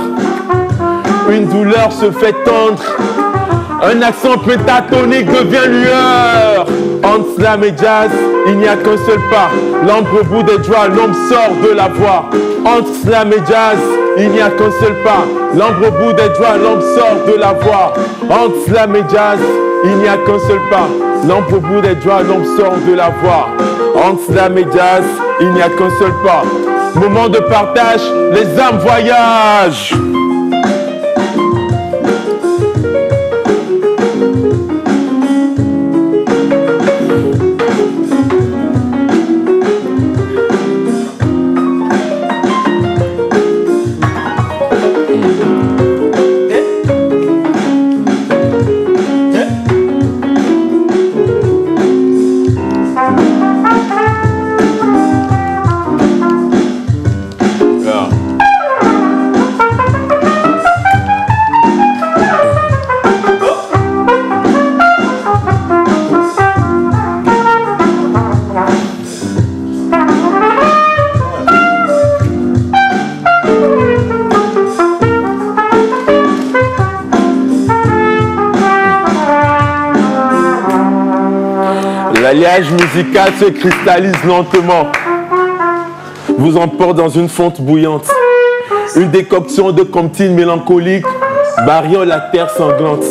[SPEAKER 13] une douleur se fait tendre, un accent pentatonique devient lueur. Entre slam et jazz, il n'y a qu'un seul pas. L'ombre au bout des doigts, l'ombre sort de la voix. Entre slam et jazz, il n'y a qu'un seul pas. L'ombre au bout des doigts, l'ombre sort de la voix. Entre slam et jazz, il n'y a qu'un seul pas. L'ombre au bout des doigts, l'ombre sort de la voix. Entre slam et jazz, il n'y a qu'un seul pas. Moment de partage, les âmes voyagent. L'alliage musical se cristallise lentement, vous emporte dans une fonte bouillante. Une décoction de comptines mélancoliques, barriant la terre sanglante.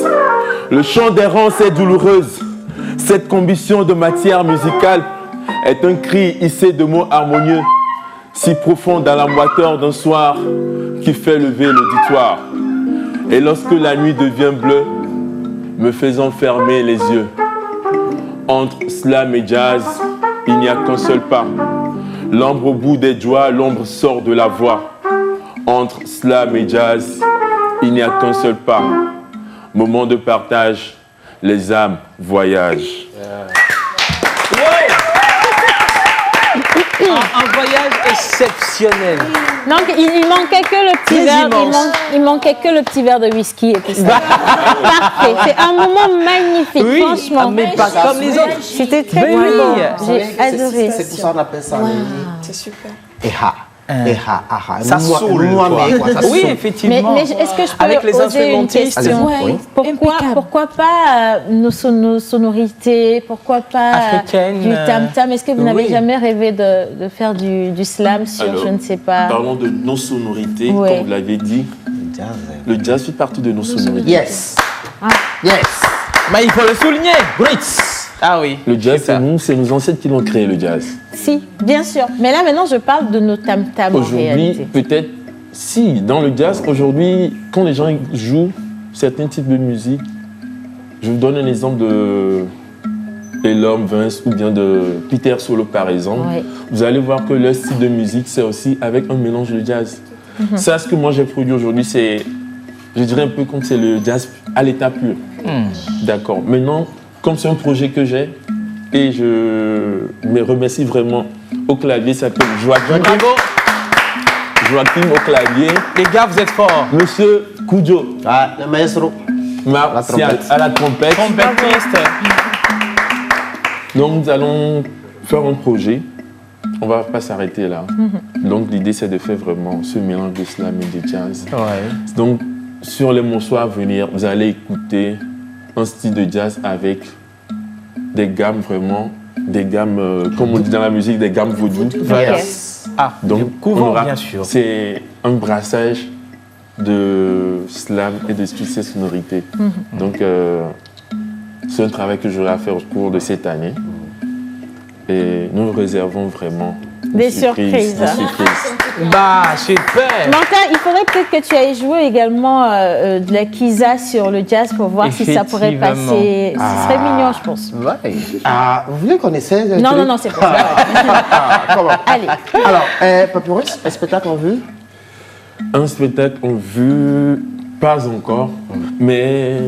[SPEAKER 13] Le chant d'errance est douloureuse, Cette combustion de matière musicale est un cri hissé de mots harmonieux, si profond dans la moiteur d'un soir qui fait lever l'auditoire. Et lorsque la nuit devient bleue, me faisant fermer les yeux. Entre slam et jazz, il n'y a qu'un seul pas. L'ombre au bout des doigts, l'ombre sort de la voix. Entre slam et jazz, il n'y a qu'un seul pas. Moment de partage, les âmes voyagent.
[SPEAKER 3] Un voyage exceptionnel.
[SPEAKER 4] Donc, il manquait que le petit verre. Il manquait que le petit verre de whisky et puis ça. Parfait. C'est un moment magnifique,
[SPEAKER 3] Oui,
[SPEAKER 4] franchement.
[SPEAKER 3] mais pas comme les autres.
[SPEAKER 4] C'était très
[SPEAKER 3] Oui.
[SPEAKER 4] bon. J'ai adoré.
[SPEAKER 14] C'est pour ça qu'on appelle ça
[SPEAKER 6] C'est super.
[SPEAKER 3] Ça saoule, quoi. Oui, effectivement.
[SPEAKER 4] Mais est-ce que je peux
[SPEAKER 3] Avec les
[SPEAKER 4] poser une
[SPEAKER 3] instrumentistes.
[SPEAKER 4] question?
[SPEAKER 6] Oui.
[SPEAKER 4] Pourquoi pas nos sonorités? Pourquoi pas
[SPEAKER 3] Africaines,
[SPEAKER 4] du tam-tam? Est-ce que vous n'avez
[SPEAKER 3] oui.
[SPEAKER 4] jamais rêvé de faire du slam sur,
[SPEAKER 13] Alors,
[SPEAKER 4] je ne sais pas...
[SPEAKER 13] Parlons de nos sonorités,
[SPEAKER 4] Ouais.
[SPEAKER 13] comme vous l'avez dit. Le jazz fait partie de nos sonorités.
[SPEAKER 14] Yes. Yes.
[SPEAKER 3] Mais il faut le souligner. Brits. Ah oui.
[SPEAKER 13] Le jazz, c'est nos ancêtres qui l'ont créé, le jazz.
[SPEAKER 4] Si, bien sûr. Mais là, maintenant, je parle de nos tam-tams en
[SPEAKER 13] Aujourd'hui,
[SPEAKER 4] réalité.
[SPEAKER 13] peut-être, si, dans le jazz, aujourd'hui, quand les gens jouent certains types de musique, je vous donne un exemple de Elom, Vince ou bien de Peter Solo, par exemple.
[SPEAKER 4] Ouais.
[SPEAKER 13] Vous allez voir que leur style de musique, c'est aussi avec un mélange de jazz. Ça, ce que moi j'ai produit aujourd'hui, c'est, je dirais un peu comme c'est le jazz à l'état pur. D'accord. Maintenant, comme c'est un projet que j'ai, et je me remercie vraiment au clavier, ça s'appelle Joachim.
[SPEAKER 3] Bravo.
[SPEAKER 13] Joachim au clavier.
[SPEAKER 3] Les gars, vous êtes forts.
[SPEAKER 13] Monsieur Kudjo.
[SPEAKER 14] Ah, le maestro.
[SPEAKER 13] Martial à la trompette.
[SPEAKER 3] Trompettiste.
[SPEAKER 13] Donc nous allons faire un projet. On ne va pas s'arrêter là. Donc l'idée c'est de faire vraiment ce mélange de slam et de jazz.
[SPEAKER 3] Ouais.
[SPEAKER 13] Donc sur les morceaux à venir, vous allez écouter un style de jazz avec des gammes vraiment, des gammes, comme on dit dans la musique, des gammes vaudou.
[SPEAKER 3] Yes. Ah,
[SPEAKER 13] Donc
[SPEAKER 3] on
[SPEAKER 13] aura-
[SPEAKER 3] bien sûr.
[SPEAKER 13] c'est un brassage de slam et de toutes ces sonorités. Donc c'est un travail que j'aurai à faire au cours de cette année. Et nous réservons vraiment
[SPEAKER 4] Des surprises.
[SPEAKER 13] des surprises.
[SPEAKER 3] Bah, super.
[SPEAKER 4] Martin, il faudrait peut-être que tu ailles jouer également de la kizza sur le jazz pour voir si ça pourrait
[SPEAKER 3] Effectivement.
[SPEAKER 4] passer. Ce serait mignon, je pense.
[SPEAKER 14] Ouais. Ah, vous voulez qu'on essaie
[SPEAKER 4] Non, non, non, c'est pas ça.
[SPEAKER 14] Comment?
[SPEAKER 4] Allez.
[SPEAKER 14] Alors, Papyrus, un spectacle en vue?
[SPEAKER 13] Un spectacle en vue, pas encore, mais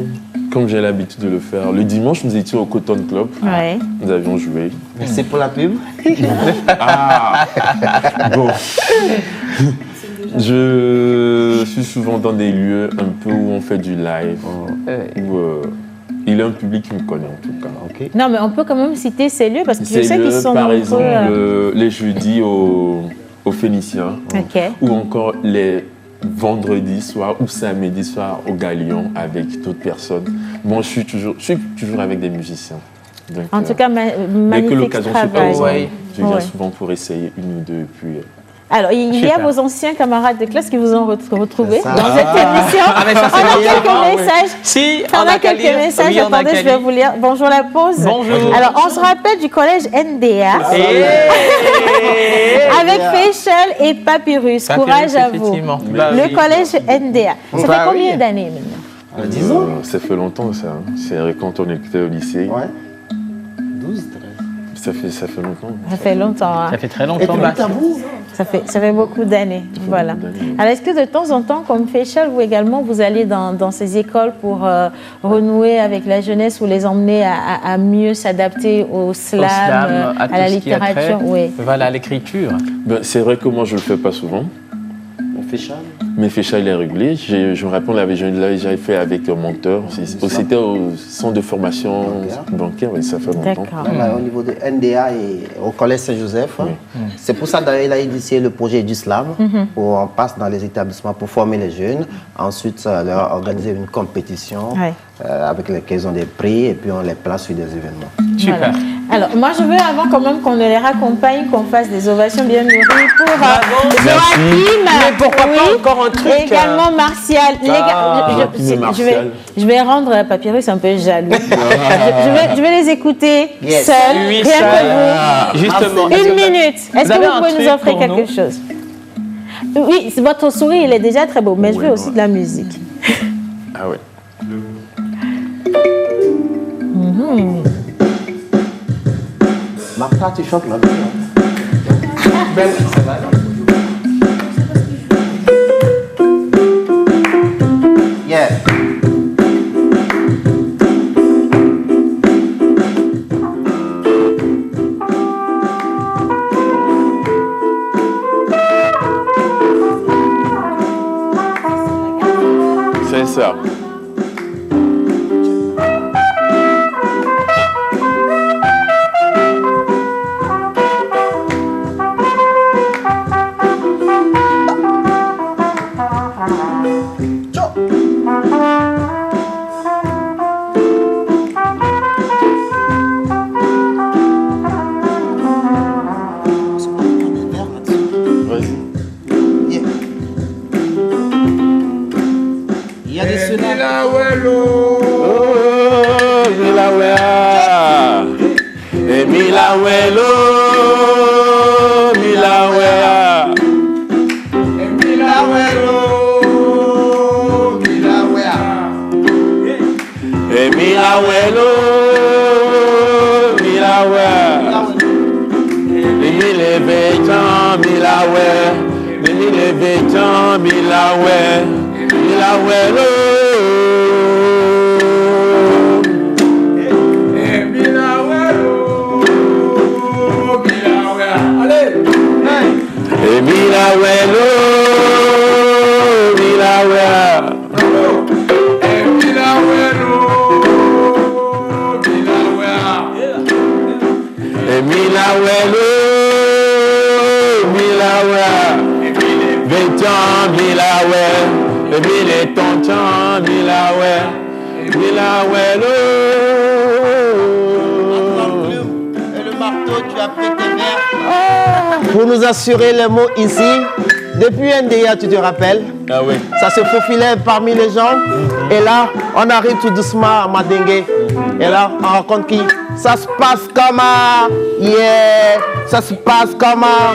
[SPEAKER 13] comme j'ai l'habitude de le faire, le dimanche nous étions au Cotton Club,
[SPEAKER 4] Ouais.
[SPEAKER 13] nous avions joué.
[SPEAKER 14] C'est pour la pub?
[SPEAKER 13] Ah bon. Je suis souvent dans des lieux un peu où on fait du live, où il y a un public qui me connaît en tout cas.
[SPEAKER 4] Non, mais on peut quand même citer ces lieux parce que je
[SPEAKER 13] Ces
[SPEAKER 4] sais qu'ils
[SPEAKER 13] lieux,
[SPEAKER 4] sont
[SPEAKER 13] par
[SPEAKER 4] nombreux.
[SPEAKER 13] exemple, les jeudis au Phénicien,
[SPEAKER 4] Ok.
[SPEAKER 13] ou encore les vendredis soirs ou samedi soir au Galion avec d'autres personnes. Moi, je suis toujours avec des musiciens. Donc,
[SPEAKER 4] En tout cas,
[SPEAKER 13] dès que
[SPEAKER 4] magnifique
[SPEAKER 13] l'occasion se
[SPEAKER 4] travail.
[SPEAKER 13] présente, je viens
[SPEAKER 4] Ouais.
[SPEAKER 13] souvent pour essayer une ou deux. Puis,
[SPEAKER 4] Alors, il y a
[SPEAKER 3] Super.
[SPEAKER 4] vos anciens camarades de classe qui vous ont retrouvés
[SPEAKER 14] Ça.
[SPEAKER 4] dans cette émission.
[SPEAKER 3] Ah, mais ça, c'est
[SPEAKER 4] On a
[SPEAKER 3] bien.
[SPEAKER 4] quelques
[SPEAKER 3] Ah, oui.
[SPEAKER 4] messages.
[SPEAKER 3] Si,
[SPEAKER 4] On a quelques messages.
[SPEAKER 3] Oui, on a
[SPEAKER 4] Attendez, je vais
[SPEAKER 3] Cali.
[SPEAKER 4] vous lire. Bonjour la pause.
[SPEAKER 3] Bonjour.
[SPEAKER 4] Alors, on se rappelle du collège NDA avec Facial et Papyrus.
[SPEAKER 3] Papyrus,
[SPEAKER 4] Courage à vous.
[SPEAKER 3] effectivement. Bah
[SPEAKER 4] Le
[SPEAKER 3] oui.
[SPEAKER 4] collège NDA. Ça fait
[SPEAKER 3] Bah
[SPEAKER 4] combien
[SPEAKER 3] oui.
[SPEAKER 4] d'années maintenant?
[SPEAKER 14] 10 ans?
[SPEAKER 13] ça fait longtemps, ça. C'est quand on était au lycée.
[SPEAKER 14] Ouais. 12, 13.
[SPEAKER 13] Ça fait longtemps.
[SPEAKER 4] Ça fait longtemps. Hein.
[SPEAKER 3] Ça fait très
[SPEAKER 14] Et
[SPEAKER 3] longtemps.
[SPEAKER 14] puis,
[SPEAKER 3] bah.
[SPEAKER 14] tabou?
[SPEAKER 4] Ça fait beaucoup d'années. Voilà. Alors, est-ce que de temps en temps, comme Facial, vous également, vous allez dans ces écoles pour renouer avec la jeunesse ou les emmener à mieux s'adapter au slam, à
[SPEAKER 3] tout
[SPEAKER 4] la
[SPEAKER 3] ce qui a trait,
[SPEAKER 4] littérature? Oui.
[SPEAKER 3] Voilà, l'écriture.
[SPEAKER 13] Ben, c'est vrai que moi, je ne le fais pas souvent.
[SPEAKER 14] On fait charme.
[SPEAKER 13] Mais Fécha, il est régulier. Je me rappelle, j'avais fait avec un monteur. C'était au centre de formation bancaire, oui, ça fait longtemps.
[SPEAKER 14] Là, au niveau de NDA et au collège Saint-Joseph. C'est pour ça d'ailleurs il a initié le projet du slam, où on passe dans les établissements pour former les jeunes. Ensuite, leur organiser une compétition avec lesquelles ils ont des prix et puis on les place sur des événements.
[SPEAKER 3] Super.
[SPEAKER 4] Voilà. Alors, moi, je veux avant quand même qu'on les raccompagne, qu'on fasse des ovations bien mûries pour Joachim.
[SPEAKER 3] Mais pourquoi pas encore un truc
[SPEAKER 4] Et également Martial. Les gars, je vais rendre Papyrus un peu jaloux. je vais les écouter seuls, rien que vous.
[SPEAKER 3] Justement.
[SPEAKER 4] Une minute. Est-ce que vous pouvez nous offrir quelque chose? Oui, votre sourire, il est déjà très beau, mais je veux aussi de la musique.
[SPEAKER 13] Ah ouais.
[SPEAKER 14] Martha, tu chantes là-dedans. Ça va, yeah.
[SPEAKER 13] C'est ça.
[SPEAKER 7] Pour nous assurer les mots ici, depuis NDA, tu te rappelles?
[SPEAKER 13] Ah oui.
[SPEAKER 7] Ça se faufilait parmi les gens. Et là, on arrive tout doucement à Madingue. Et là, on raconte qui? Ça se passe comment? Yeah. Ça se passe comment?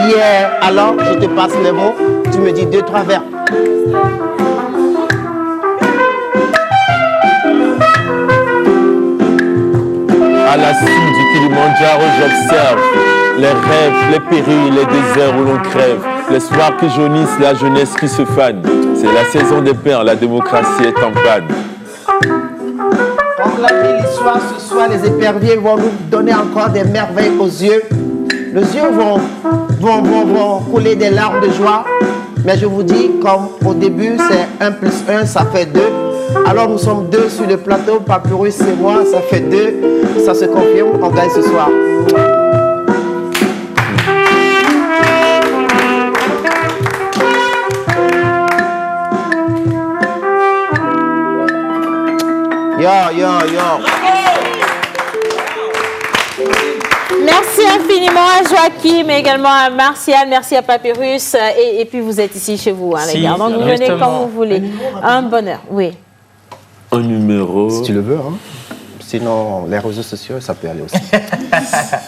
[SPEAKER 7] Yeah. Alors, je te passe les mots. Tu me dis 2-3 vers.
[SPEAKER 13] À la cime du Kilimandjaro, j'observe les rêves, les périls, les déserts où l'on crève, les soirs qui jaunissent, la jeunesse qui se fane. C'est la saison des pains, la démocratie est en panne.
[SPEAKER 7] Proclamer l'histoire ce soir, les éperviers vont nous donner encore des merveilles aux yeux. Les yeux vont couler des larmes de joie. Mais je vous dis, comme au début, c'est 1 plus 1, ça fait 2. Alors nous sommes 2 sur le plateau, Papyrus et moi, ça fait 2. Ça se confirme, on gagne ce soir. Yo.
[SPEAKER 4] Merci infiniment à Joachim, mais également à Martial, merci à Papyrus. Et puis vous êtes ici chez vous, hein, les gars. Donc vous venez quand vous voulez. Un bonheur, oui.
[SPEAKER 13] Un numéro.
[SPEAKER 14] Si tu le veux, hein. Sinon, les réseaux sociaux, ça peut aller aussi.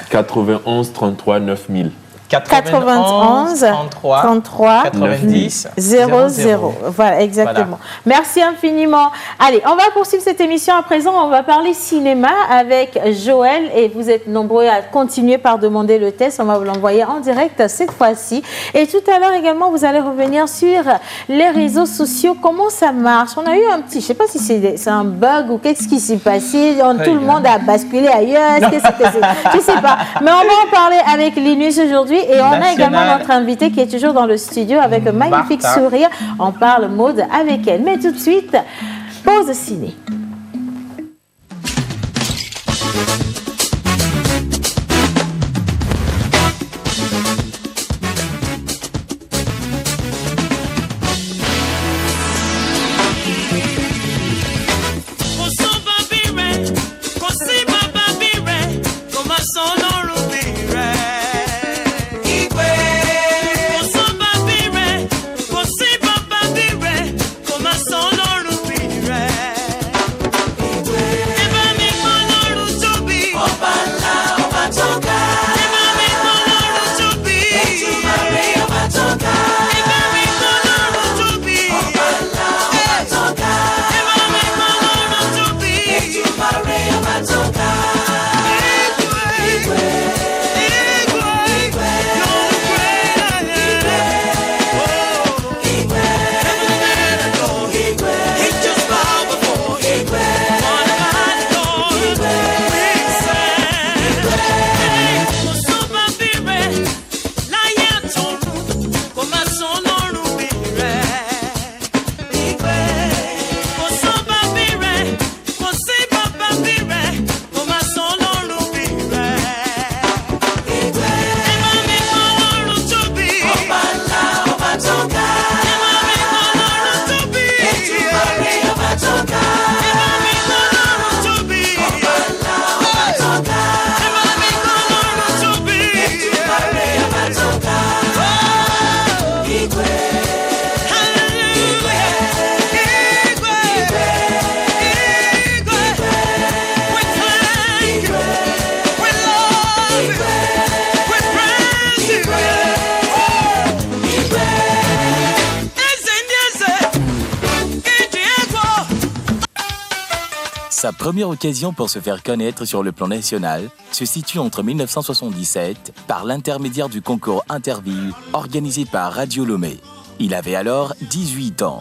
[SPEAKER 13] 91 33 9000.
[SPEAKER 4] 91 33
[SPEAKER 3] 90
[SPEAKER 4] 00. Voilà, exactement. Voilà. Merci infiniment. Allez, on va poursuivre cette émission. À présent, on va parler cinéma avec Joël. Et vous êtes nombreux à continuer par demander le test. On va vous l'envoyer en direct cette fois-ci. Et tout à l'heure également, vous allez revenir sur les réseaux sociaux. Comment ça marche? On a eu un petit, je ne sais pas si c'est un bug ou qu'est-ce qui s'est passé. Tout le monde a basculé ailleurs. Je ne sais pas. Mais on va en parler avec Linus aujourd'hui. Et on a également notre invité qui est toujours dans le studio avec un magnifique sourire. On parle mode avec elle. Mais tout de suite, pause ciné.
[SPEAKER 15] Como
[SPEAKER 9] Sa première occasion pour se faire connaître sur le plan national se situe entre 1977 par l'intermédiaire du concours Interville organisé par Radio Lomé. Il avait alors 18 ans.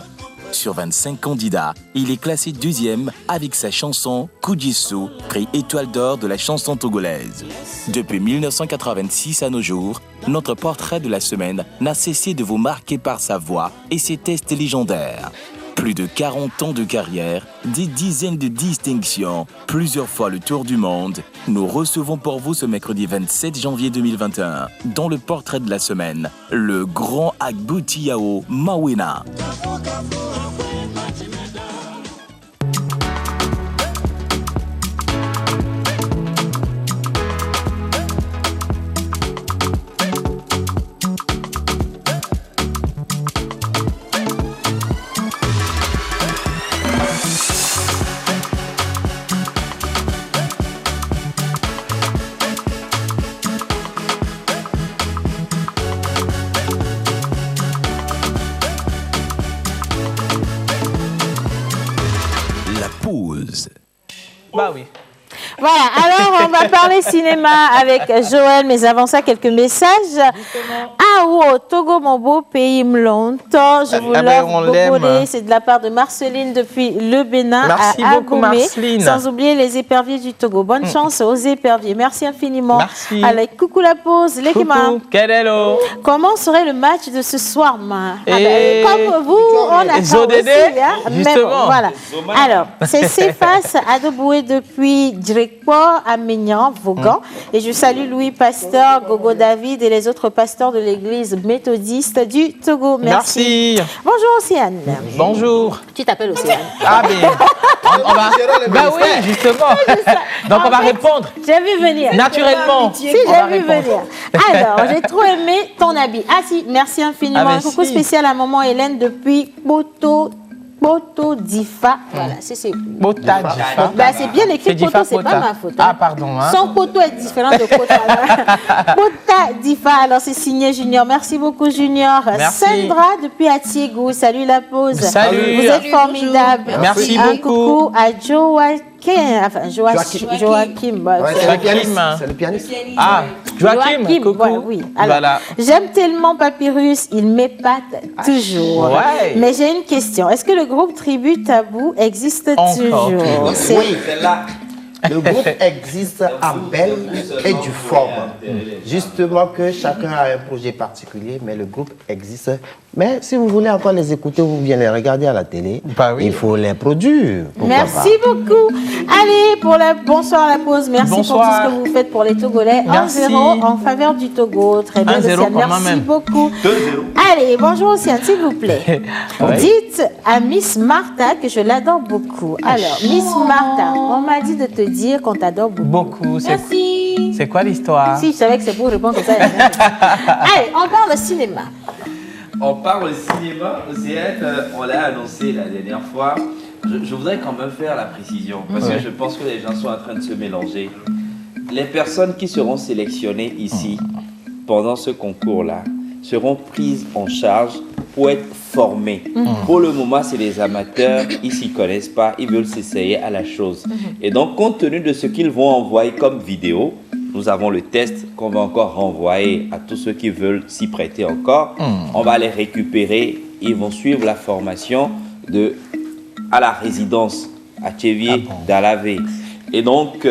[SPEAKER 9] Sur 25 candidats, il est classé 2e avec sa chanson Kujisu, prix Étoile d'or de la chanson togolaise. Depuis 1986 à nos jours, notre portrait de la semaine n'a cessé de vous marquer par sa voix et ses tests légendaires. Plus de 40 ans de carrière, des dizaines de distinctions, plusieurs fois le tour du monde. Nous recevons pour vous ce mercredi 27 janvier 2021, dans le portrait de la semaine, le grand Agboutiao Mawina.
[SPEAKER 3] Bah oui.
[SPEAKER 4] Voilà, alors on va parler cinéma avec Joël, mais avant ça, quelques messages. Ah oh, Togo, mon beau pays, me longtemps. Je vous l'offre, c'est de la part de Marceline depuis le Bénin.
[SPEAKER 3] Merci
[SPEAKER 4] à
[SPEAKER 3] beaucoup,
[SPEAKER 4] Abomey,
[SPEAKER 3] Marceline.
[SPEAKER 4] sans oublier les éperviers du Togo. Bonne chance aux éperviers. Merci infiniment.
[SPEAKER 3] Merci.
[SPEAKER 4] Avec coucou la pause, l'équipe.
[SPEAKER 3] Hello.
[SPEAKER 4] Comment serait le match de ce soir, ma?
[SPEAKER 3] Et...
[SPEAKER 4] Comme vous, on a aussi, hein? Mais bon, voilà. Alors, c'est Céphas Adoboué depuis Direcport à Ménian, Vaughan. Et je salue Louis Pasteur, Gogo David et les autres pasteurs de l'église méthodiste du Togo. Merci. Bonjour Océane.
[SPEAKER 3] Bonjour.
[SPEAKER 4] Tu t'appelles Océane.
[SPEAKER 3] Ah mais on va... Bah oui, justement. Donc on va répondre.
[SPEAKER 4] J'ai vu venir.
[SPEAKER 3] Naturellement.
[SPEAKER 4] Si, j'ai vu venir. Alors, j'ai trop aimé ton habit. Ah si, merci infiniment.
[SPEAKER 3] Ah,
[SPEAKER 4] Coucou spécial à maman Hélène depuis Poto Difa. Voilà, c'est
[SPEAKER 3] Bota Difa.
[SPEAKER 4] Bah, c'est bien écrit Poto, c'est pas ma faute.
[SPEAKER 3] Ah, pardon. Hein.
[SPEAKER 4] Son Poto est différent de Poto. Pota Difa, alors c'est signé Junior. Merci beaucoup, Junior.
[SPEAKER 3] Merci.
[SPEAKER 4] Sandra depuis Atiégou. Salut la pause.
[SPEAKER 3] Salut.
[SPEAKER 4] Vous êtes formidable.
[SPEAKER 3] Merci
[SPEAKER 4] Un
[SPEAKER 3] beaucoup.
[SPEAKER 4] coucou à Joachim. Joachim.
[SPEAKER 14] C'est le pianiste.
[SPEAKER 3] Ah, Joachim. Coucou.
[SPEAKER 4] Ouais, oui. Alors,
[SPEAKER 3] voilà.
[SPEAKER 4] J'aime tellement Papyrus, il m'épate toujours.
[SPEAKER 3] Ouais.
[SPEAKER 4] Mais j'ai une question. Est-ce que le groupe Tribu Tabou existe toujours?
[SPEAKER 14] Oui, là. Le groupe existe en belle et due forme. Justement que chacun a un projet particulier, mais le groupe existe. Mais si vous voulez encore les écouter ou bien les regarder à la télé, il faut les produire.
[SPEAKER 4] Merci beaucoup. Allez, pour la bonsoir à la pause. Merci pour tout ce que vous faites pour les Togolais. 1-0 en faveur du Togo. Très bien, Océane. Merci beaucoup.
[SPEAKER 14] 2-0.
[SPEAKER 4] Allez, bonjour Océane, s'il vous plaît. Dites à Miss Martha que je l'adore beaucoup. Alors, Miss Martha, on m'a dit de te dire qu'on t'adore beaucoup. Merci.
[SPEAKER 3] C'est quoi l'histoire?
[SPEAKER 4] Si, je savais que c'est pour répondre comme ça. Allez, on parle de cinéma.
[SPEAKER 1] On parle de cinéma, on l'a annoncé la dernière fois. Je voudrais quand même faire la précision, parce que je pense que les gens sont en train de se mélanger. Les personnes qui seront sélectionnées ici, pendant ce concours-là, seront prises en charge pour être formées. Pour le moment, c'est des amateurs, ils ne s'y connaissent pas, ils veulent s'essayer à la chose. Et donc, compte tenu de ce qu'ils vont envoyer comme vidéo, nous avons le test qu'on va encore renvoyer à tous ceux qui veulent s'y prêter encore. On va les récupérer. Ils vont suivre la formation à la résidence à Tchévier d'Alavé. Et donc,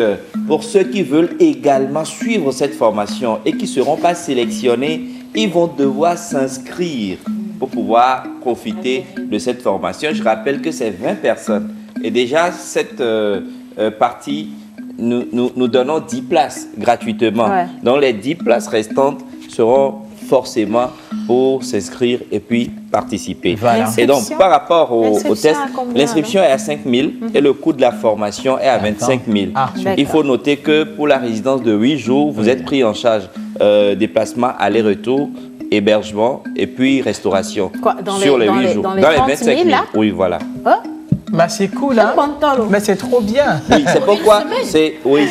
[SPEAKER 1] pour ceux qui veulent également suivre cette formation et qui ne seront pas sélectionnés, ils vont devoir s'inscrire pour pouvoir profiter de cette formation. Je rappelle que c'est 20 personnes. Et déjà, cette partie... Nous donnons 10 places gratuitement. Ouais. Donc les 10 places restantes seront forcément pour s'inscrire et puis participer. Voilà. Et donc par rapport au test, l'inscription est à 5 000 et le coût de la formation est à 25 000. Il faut noter que pour la résidence de 8 jours, vous êtes pris en charge déplacement, aller-retour, hébergement et puis restauration.
[SPEAKER 4] Quoi,
[SPEAKER 1] sur les 8 jours.
[SPEAKER 4] Dans les 25 000 là?
[SPEAKER 1] Oui, voilà.
[SPEAKER 4] Oh?
[SPEAKER 3] Bah, c'est cool, hein? Mais c'est trop bien.
[SPEAKER 1] Oui, c'est pourquoi c'est oui,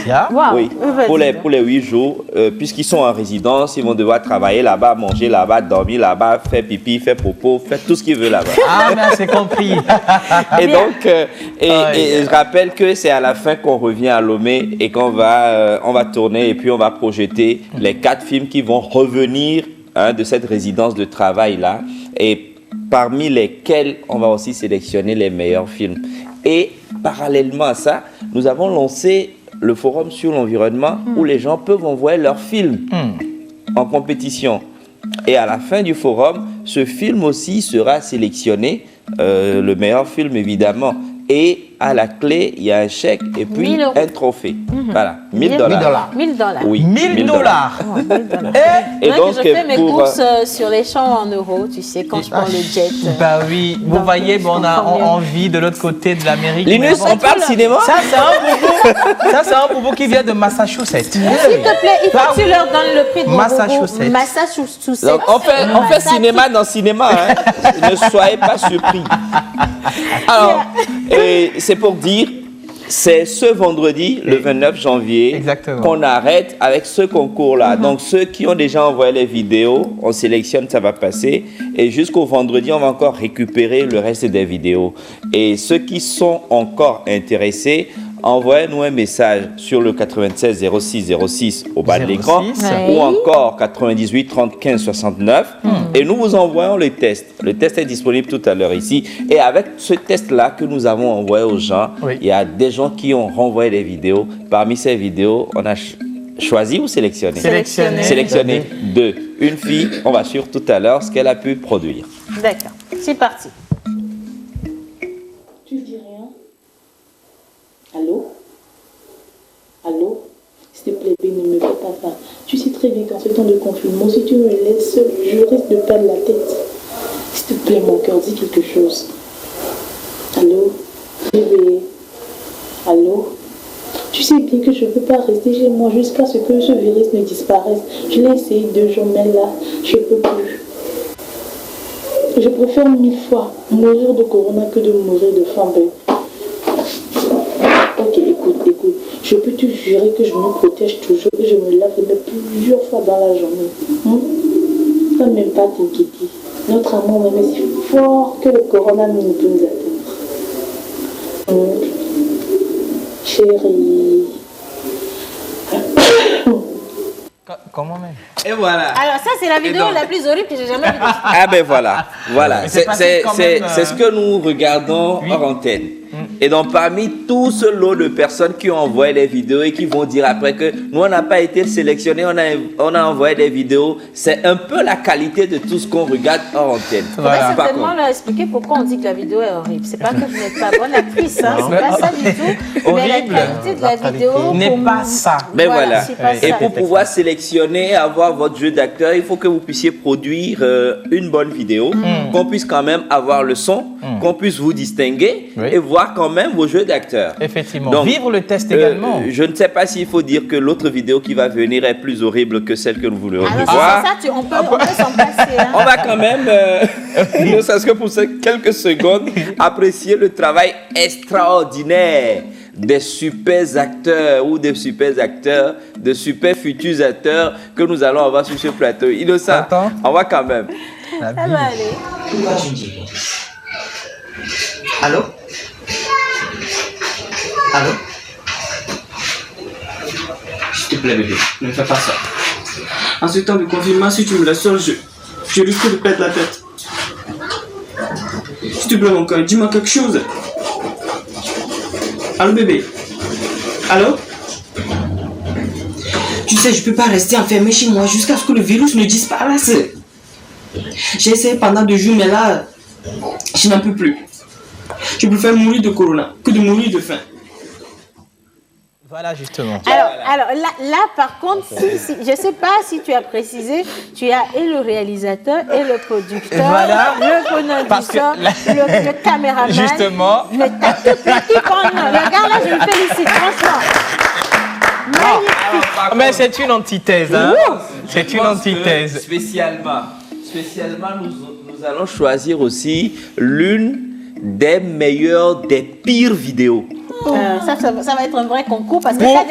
[SPEAKER 1] oui. Pour les 8 jours, puisqu'ils sont en résidence, ils vont devoir travailler là-bas, manger là-bas, dormir là-bas, faire pipi, faire popo, faire tout ce qu'ils veulent là-bas.
[SPEAKER 3] Ah, mais c'est compris.
[SPEAKER 1] Et donc, je rappelle que c'est à la fin qu'on revient à Lomé et qu'on va, on va tourner et puis on va projeter les 4 films qui vont revenir de cette résidence de travail-là. Et parmi lesquels on va aussi sélectionner les meilleurs films. Et parallèlement à ça, nous avons lancé le forum sur l'environnement où les gens peuvent envoyer leurs films en compétition. Et à la fin du forum, ce film aussi sera sélectionné, le meilleur film évidemment. Et à la clé, il y a un chèque et puis un trophée. Voilà, $1000.
[SPEAKER 4] $1000.
[SPEAKER 1] Oui,
[SPEAKER 3] $1000.
[SPEAKER 4] Et donc, je fais mes courses sur les champs en euros, tu sais, quand je prends le jet.
[SPEAKER 3] Bah oui, vous voyez, bon, on a envie de l'autre côté de l'Amérique.
[SPEAKER 1] Linus, on parle cinéma?
[SPEAKER 3] Ça, c'est un boubou qui vient de Massachusetts.
[SPEAKER 4] S'il te plaît, il faut que tu leur donnes le prix de mon
[SPEAKER 3] Massachusetts.
[SPEAKER 4] Massachusetts.
[SPEAKER 1] Donc, on fait cinéma dans cinéma, hein. Ne soyez pas surpris. Alors, c'est pour dire, c'est ce vendredi, le 29 janvier, qu'on arrête avec ce concours-là. Donc, ceux qui ont déjà envoyé les vidéos, on sélectionne, ça va passer. Et jusqu'au vendredi, on va encore récupérer le reste des vidéos. Et ceux qui sont encore intéressés, envoyez-nous un message sur le 96 06 06 au bas de l'écran ou encore 98 30 15 69 et nous vous envoyons le test. Le test est disponible tout à l'heure ici et avec ce test-là que nous avons envoyé aux gens, il y a des gens qui ont renvoyé des vidéos. Parmi ces vidéos, on a choisi ou sélectionné? Sélectionné 2. Une fille, on va suivre tout à l'heure ce qu'elle a pu produire.
[SPEAKER 4] D'accord, c'est parti.
[SPEAKER 10] Tu dis rien? Allô? Allô? S'il te plaît, ne me fais pas ça. Tu sais très bien qu'en ce temps de confinement, si tu me laisses seule, je risque de perdre la tête. S'il te plaît, mon cœur, dis quelque chose. Allô? Bébé? Allô? Tu sais bien que je ne peux pas rester chez moi jusqu'à ce que ce virus ne disparaisse. Je l'ai essayé 2 jours, mais là, je ne peux plus. Je préfère 1000 fois mourir de corona que de mourir de faim. Ok, écoute. Je peux te jurer que je me protège toujours, que je me lave plusieurs fois dans la journée. Ne même pas t'inquiéter. Notre amour même est si fort que le corona ne peut nous atteindre. Chérie.
[SPEAKER 3] Comment même?
[SPEAKER 1] Et voilà.
[SPEAKER 4] Alors ça, c'est la vidéo la plus horrible que j'ai jamais vue.
[SPEAKER 1] Ah ben voilà. C'est ce que nous regardons hors antenne. Et donc, parmi tout ce lot de personnes qui ont envoyé les vidéos et qui vont dire après que nous, on n'a pas été sélectionnés, on a envoyé des vidéos, c'est un peu la qualité de tout ce qu'on regarde hors antenne.
[SPEAKER 4] On va certainement leur expliquer pourquoi on dit que la vidéo est horrible. C'est pas que vous n'êtes pas bonne actrice, hein, c'est pas ça du tout. Mais la qualité de la vidéo
[SPEAKER 3] n'est pas ça.
[SPEAKER 1] Mais voilà. Et pour pouvoir sélectionner, avoir votre jeu d'acteur, il faut que vous puissiez produire une bonne vidéo, qu'on puisse quand même avoir le son, qu'on puisse vous distinguer et voir quand même vos jeux d'acteurs.
[SPEAKER 3] Effectivement.
[SPEAKER 1] Donc,
[SPEAKER 3] vivre le test également.
[SPEAKER 1] Je ne sais pas s'il faut dire que l'autre vidéo qui va venir est plus horrible que celle que nous voulons voir.
[SPEAKER 4] Ça, on peut s'en passer. Hein.
[SPEAKER 1] On va quand même, ne serait-ce que pour ces quelques secondes, apprécier le travail extraordinaire des super acteurs ou des super acteurs, de super futurs acteurs que nous allons avoir sur ce plateau. Innocent, on va quand même.
[SPEAKER 4] Ça va aller.
[SPEAKER 12] Pourquoi tu me dis pas?
[SPEAKER 15] Allô? Allô?
[SPEAKER 12] S'il te plaît, bébé, ne fais pas ça. En ce temps de confinement, si tu me laisses seul, je risque de perdre la tête. S'il te plaît, mon cœur, dis-moi quelque chose. Allô, bébé? Allô? Tu sais, je peux pas rester enfermé chez moi jusqu'à ce que le virus ne disparaisse. J'ai essayé pendant 2 jours, mais là, je n'en peux plus. Je préfère mourir de corona que de mourir de faim.
[SPEAKER 3] Voilà, justement.
[SPEAKER 4] Alors là, par contre, je ne sais pas si tu as précisé, tu as et le réalisateur et le producteur, le producteur, le caméraman.
[SPEAKER 3] Justement.
[SPEAKER 4] Tu as toute l'équipe en un. Regarde là, je le félicite, franchement. Magnifique.
[SPEAKER 3] Mais c'est une antithèse. Hein? C'est une antithèse.
[SPEAKER 1] Spécialement, nous allons choisir aussi l'une des meilleures, des pires vidéos.
[SPEAKER 4] Ça va être un vrai concours parce que ça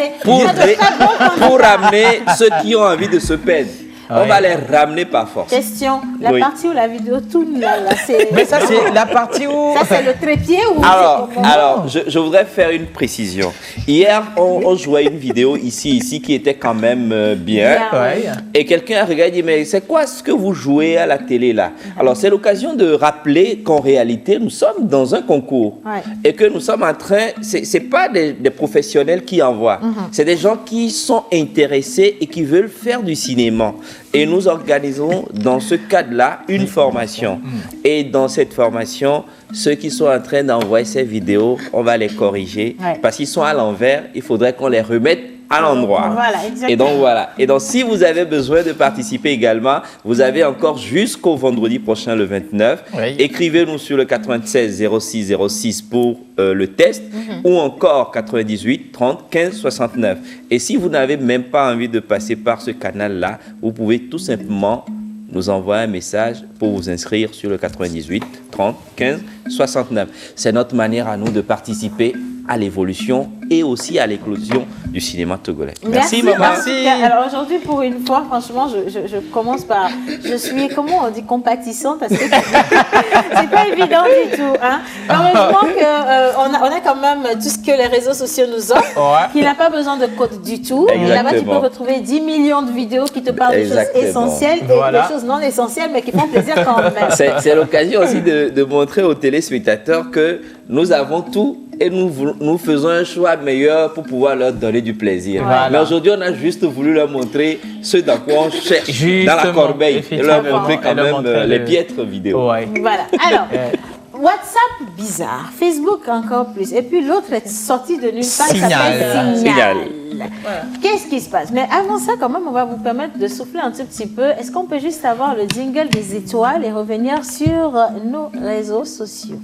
[SPEAKER 1] pour ramener ceux qui ont envie de se perdre. On va les ramener par force.
[SPEAKER 4] Question, la partie où la vidéo tourne là c'est...
[SPEAKER 3] Mais ça c'est la partie où...
[SPEAKER 4] Ça c'est le trépied ou...
[SPEAKER 1] Alors je voudrais faire une précision. Hier, on jouait une vidéo ici qui était quand même bien.
[SPEAKER 3] Ouais.
[SPEAKER 1] Et quelqu'un a regardé et dit, mais c'est quoi ce que vous jouez à la télé là? Alors c'est l'occasion de rappeler qu'en réalité, nous sommes dans un concours.
[SPEAKER 4] Ouais.
[SPEAKER 1] Et que nous sommes en train... C'est pas des professionnels qui envoient. C'est des gens qui sont intéressés et qui veulent faire du cinéma. Et nous organisons dans ce cadre-là une formation. Et dans cette formation, ceux qui sont en train d'envoyer ces vidéos, on va les corriger. Parce qu'ils sont à l'envers, il faudrait qu'on les remette à l'endroit.
[SPEAKER 4] Voilà, exactement.
[SPEAKER 1] Et donc voilà. Et donc si vous avez besoin de participer également, vous avez encore jusqu'au vendredi prochain, le 29. Écrivez-nous sur le 96 06 06 pour le test ou encore 98 30 15 69. Et si vous n'avez même pas envie de passer par ce canal-là, vous pouvez tout simplement nous envoyer un message pour vous inscrire sur le 98 30 15 69. C'est notre manière à nous de participer à l'évolution et aussi à l'éclosion du cinéma togolais. Merci maman.
[SPEAKER 4] Merci. Alors aujourd'hui, pour une fois, franchement, je commence par... Je suis, comment on dit, compatissante parce que c'est pas évident du tout. Hein. Heureusement qu'on a quand même tout ce que les réseaux sociaux nous offrent, qu'il n'a pas besoin de code du tout. Et là-bas, tu peux retrouver 10 millions de vidéos qui te parlent de choses essentielles et des choses non essentielles, mais qui font plaisir quand même.
[SPEAKER 1] C'est l'occasion aussi de montrer aux téléspectateurs que nous avons tout et nous faisons un choix meilleur pour pouvoir leur donner du plaisir. Voilà. Mais aujourd'hui, on a juste voulu leur montrer ce dans quoi on cherche dans la corbeille et leur montrer quand même les piètres vidéos.
[SPEAKER 4] Ouais. Voilà. Alors, WhatsApp, bizarre. Facebook, encore plus. Et puis l'autre est sorti de nulle part. Signal. Voilà. Qu'est-ce qui se passe? Mais avant ça, quand même, on va vous permettre de souffler un tout petit peu. Est-ce qu'on peut juste avoir le jingle des étoiles et revenir sur nos réseaux sociaux?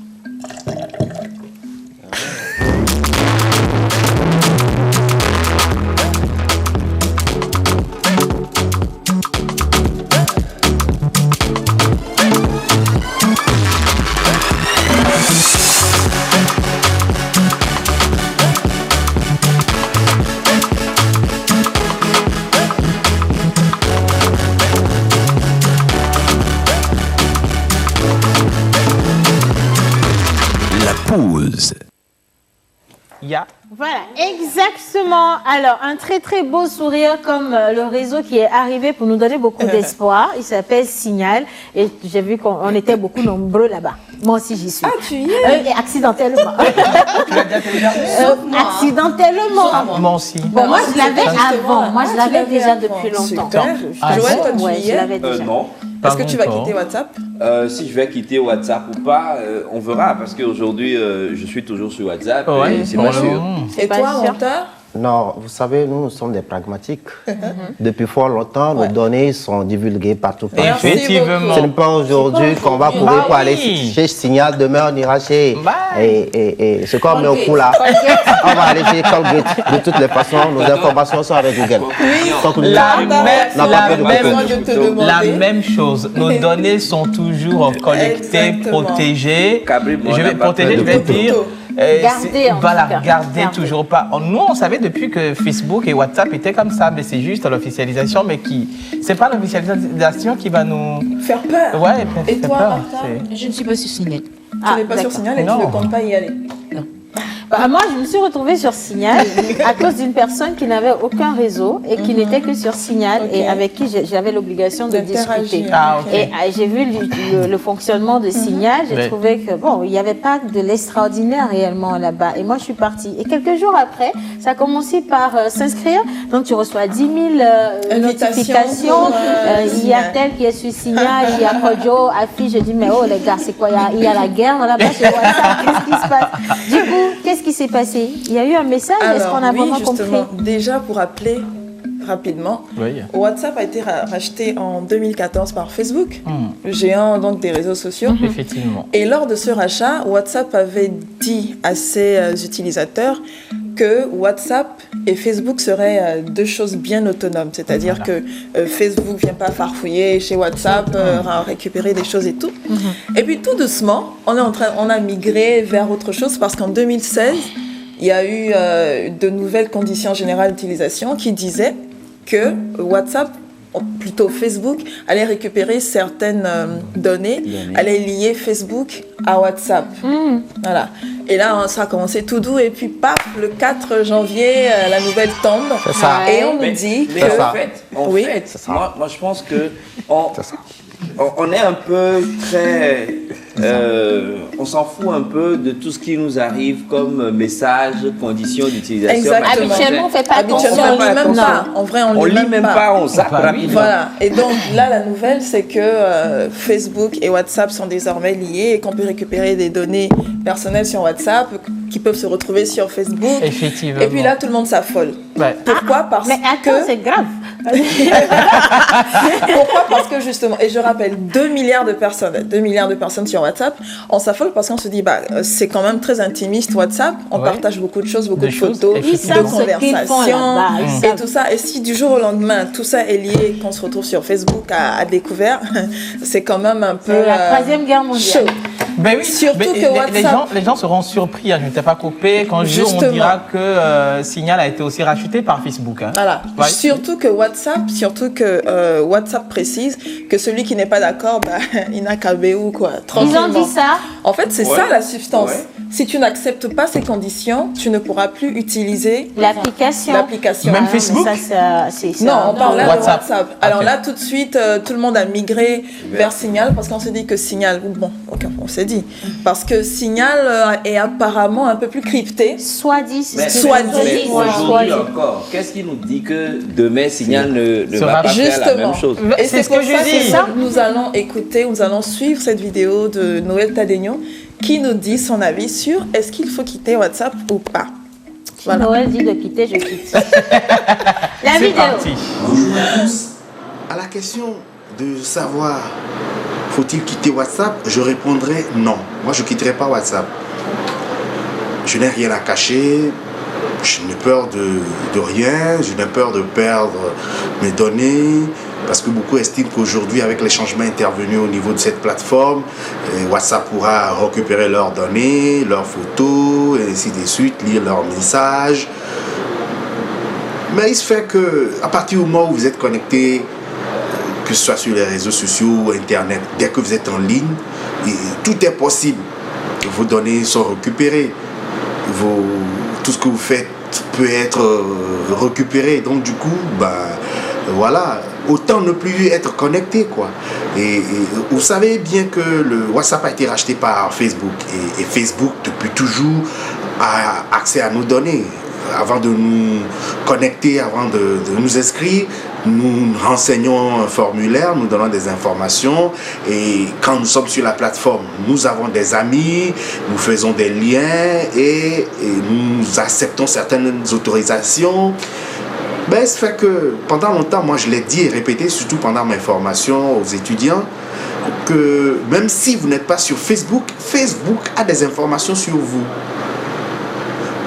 [SPEAKER 4] Voilà, exactement. Alors, un très très beau sourire comme le réseau qui est arrivé pour nous donner beaucoup d'espoir. Il s'appelle Signal et j'ai vu qu'on était beaucoup nombreux là-bas. Moi aussi j'y suis.
[SPEAKER 6] Ah, tu y es
[SPEAKER 4] accidentellement. Accidentellement.
[SPEAKER 3] Moi aussi.
[SPEAKER 4] Bon, moi je l'avais avant. Moi je l'avais déjà depuis longtemps.
[SPEAKER 6] Joël, toi tu y es?
[SPEAKER 4] Je l'avais déjà.
[SPEAKER 1] Non.
[SPEAKER 6] Est-ce que tu vas quitter WhatsApp?
[SPEAKER 1] Si je vais quitter WhatsApp ou pas, on verra. Parce qu'aujourd'hui, je suis toujours sur WhatsApp et c'est pas sûr.
[SPEAKER 6] Et toi, monteur?
[SPEAKER 14] Non, vous savez, nous sommes des pragmatiques. Depuis fort longtemps, nos données sont divulguées partout.
[SPEAKER 3] Effectivement.
[SPEAKER 14] Ce n'est pas aujourd'hui qu'on va courir pour aller chez Signal. Demain, on ira chez... Et ce qu'on met au coup là, on va aller chez Colgate. De toutes les façons, nos informations sont avec Google.
[SPEAKER 3] La même chose. Nos données sont toujours collectées, protégées. Je vais protéger, je vais dire... Garder toujours pas. Nous, on savait depuis que Facebook et WhatsApp étaient comme ça, mais c'est juste l'officialisation, mais c'est pas l'officialisation qui va nous
[SPEAKER 6] faire peur.
[SPEAKER 3] Ouais,
[SPEAKER 6] et toi,
[SPEAKER 3] peur.
[SPEAKER 6] Martha?
[SPEAKER 5] Je ne suis pas sur Signal.
[SPEAKER 6] Tu n'es pas sur Signal et tu ne comptes pas y aller?
[SPEAKER 5] Non.
[SPEAKER 4] Bah, moi, je me suis retrouvée sur Signal à cause d'une personne qui n'avait aucun réseau et qui n'était que sur Signal et avec qui j'avais l'obligation de discuter. Et j'ai vu le fonctionnement de Signal, j'ai trouvé que bon, il n'y avait pas de l'extraordinaire réellement là-bas. Et moi, je suis partie. Et quelques jours après, ça a commencé par s'inscrire. Donc, tu reçois 10 000 notifications. Il y a tel qui est sur Signal, il y a Kojo, affiche. Je dis, mais oh les gars, c'est quoi? Il y a la guerre là-bas sur WhatsApp. Qu'est-ce qui se passe? Du coup, qu'est-ce qui s'est passé? Il y a eu un message? Est-ce qu'on a vraiment compris?
[SPEAKER 6] Déjà, pour rappeler rapidement, WhatsApp a été racheté en 2014 par Facebook, le géant donc des réseaux sociaux.
[SPEAKER 3] Effectivement.
[SPEAKER 6] Et lors de ce rachat, WhatsApp avait dit à ses utilisateurs que WhatsApp et Facebook seraient deux choses bien autonomes. C'est-à-dire que Facebook ne vient pas farfouiller chez WhatsApp, récupérer des choses et tout. Et puis tout doucement, on a migré vers autre chose parce qu'en 2016, il y a eu de nouvelles conditions générales d'utilisation qui disaient que WhatsApp, plutôt Facebook, allait récupérer certaines données, allait lier Facebook à WhatsApp. Voilà. Et là, ça a commencé tout doux, et puis paf, le 4 janvier, la nouvelle tombe.
[SPEAKER 3] C'est ça.
[SPEAKER 6] Et on nous dit que...
[SPEAKER 1] En fait, moi je pense que on est un peu très... on s'en fout un peu de tout ce qui nous arrive comme message, conditions d'utilisation.
[SPEAKER 6] Exactement.
[SPEAKER 4] Habituellement, on ne fait pas attention.
[SPEAKER 6] Habituellement, on ne lit même pas. En vrai, on lit même pas.
[SPEAKER 1] On zappe rapidement.
[SPEAKER 6] Voilà. Et donc là, la nouvelle, c'est que Facebook et WhatsApp sont désormais liés et qu'on peut récupérer des données personnelles sur WhatsApp qui peuvent se retrouver sur Facebook.
[SPEAKER 3] Effectivement.
[SPEAKER 6] Et puis là, tout le monde s'affole. Ouais. Pourquoi? Parce
[SPEAKER 4] mais attends, c'est grave.
[SPEAKER 6] Pourquoi? Parce que justement, et je rappelle, 2 milliards de personnes sur WhatsApp, on s'affole parce qu'on se dit, c'est quand même très intimiste WhatsApp, on partage beaucoup de choses, beaucoup de photos, de conversations, et tout ça. Et si du jour au lendemain, tout ça est lié, qu'on se retrouve sur Facebook à découvert, c'est quand même un peu...
[SPEAKER 4] C'est la Troisième Guerre mondiale.
[SPEAKER 3] Ben oui,
[SPEAKER 6] surtout que WhatsApp...
[SPEAKER 3] les gens seront surpris, je ne t'ai pas coupé, quand on dira que Signal a été aussi racheté par Facebook.
[SPEAKER 6] Voilà, surtout que WhatsApp précise que celui qui n'est pas d'accord, il n'a qu'à BO, quoi.
[SPEAKER 4] Ils ont dit ça?
[SPEAKER 6] En fait, c'est ça la substance. Ouais. Si tu n'acceptes pas ces conditions, tu ne pourras plus utiliser
[SPEAKER 4] l'application.
[SPEAKER 3] Même Facebook?
[SPEAKER 6] Non, on parle là de WhatsApp. Alors là, tout de suite, tout le monde a migré vers Signal parce qu'on s'est dit que Signal... Bon, on s'est dit. Parce que Signal est apparemment un peu plus crypté.
[SPEAKER 4] Soit-dit.
[SPEAKER 1] Aujourd'hui encore, qu'est-ce qui nous dit que demain, Signal ne va pas faire la même chose?
[SPEAKER 6] Et c'est pour ça que nous allons écouter, nous allons suivre cette vidéo de Noël Tadegno qui nous dit son avis sur est-ce qu'il faut quitter WhatsApp ou pas.
[SPEAKER 4] Voilà. Noël dit de quitter, je quitte. La vidéo.
[SPEAKER 3] Parti.
[SPEAKER 15] Bonjour à tous. À la question de savoir faut-il quitter WhatsApp, je répondrai non. Moi, je ne quitterai pas WhatsApp. Je n'ai rien à cacher. Je n'ai peur de rien. Je n'ai peur de perdre mes données. Parce que beaucoup estiment qu'aujourd'hui, avec les changements intervenus au niveau de cette plateforme, WhatsApp pourra récupérer leurs données, leurs photos, et ainsi de suite, lire leurs messages. Mais il se fait qu'à partir du moment où vous êtes connecté, que ce soit sur les réseaux sociaux ou Internet, dès que vous êtes en ligne, tout est possible. Vos données sont récupérées. Tout ce que vous faites peut être récupéré. Donc du coup, voilà, autant ne plus être connecté, quoi. Et vous savez bien que le WhatsApp a été racheté par Facebook. Et Facebook, depuis toujours, a accès à nos données. Avant de nous connecter, avant de nous inscrire, nous renseignons un formulaire, nous donnons des informations, et quand nous sommes sur la plateforme, nous avons des amis, nous faisons des liens et nous acceptons certaines autorisations. Ben, ça fait que pendant longtemps, moi je l'ai dit et répété, surtout pendant mes formations aux étudiants, que même si vous n'êtes pas sur Facebook, Facebook a des informations sur vous.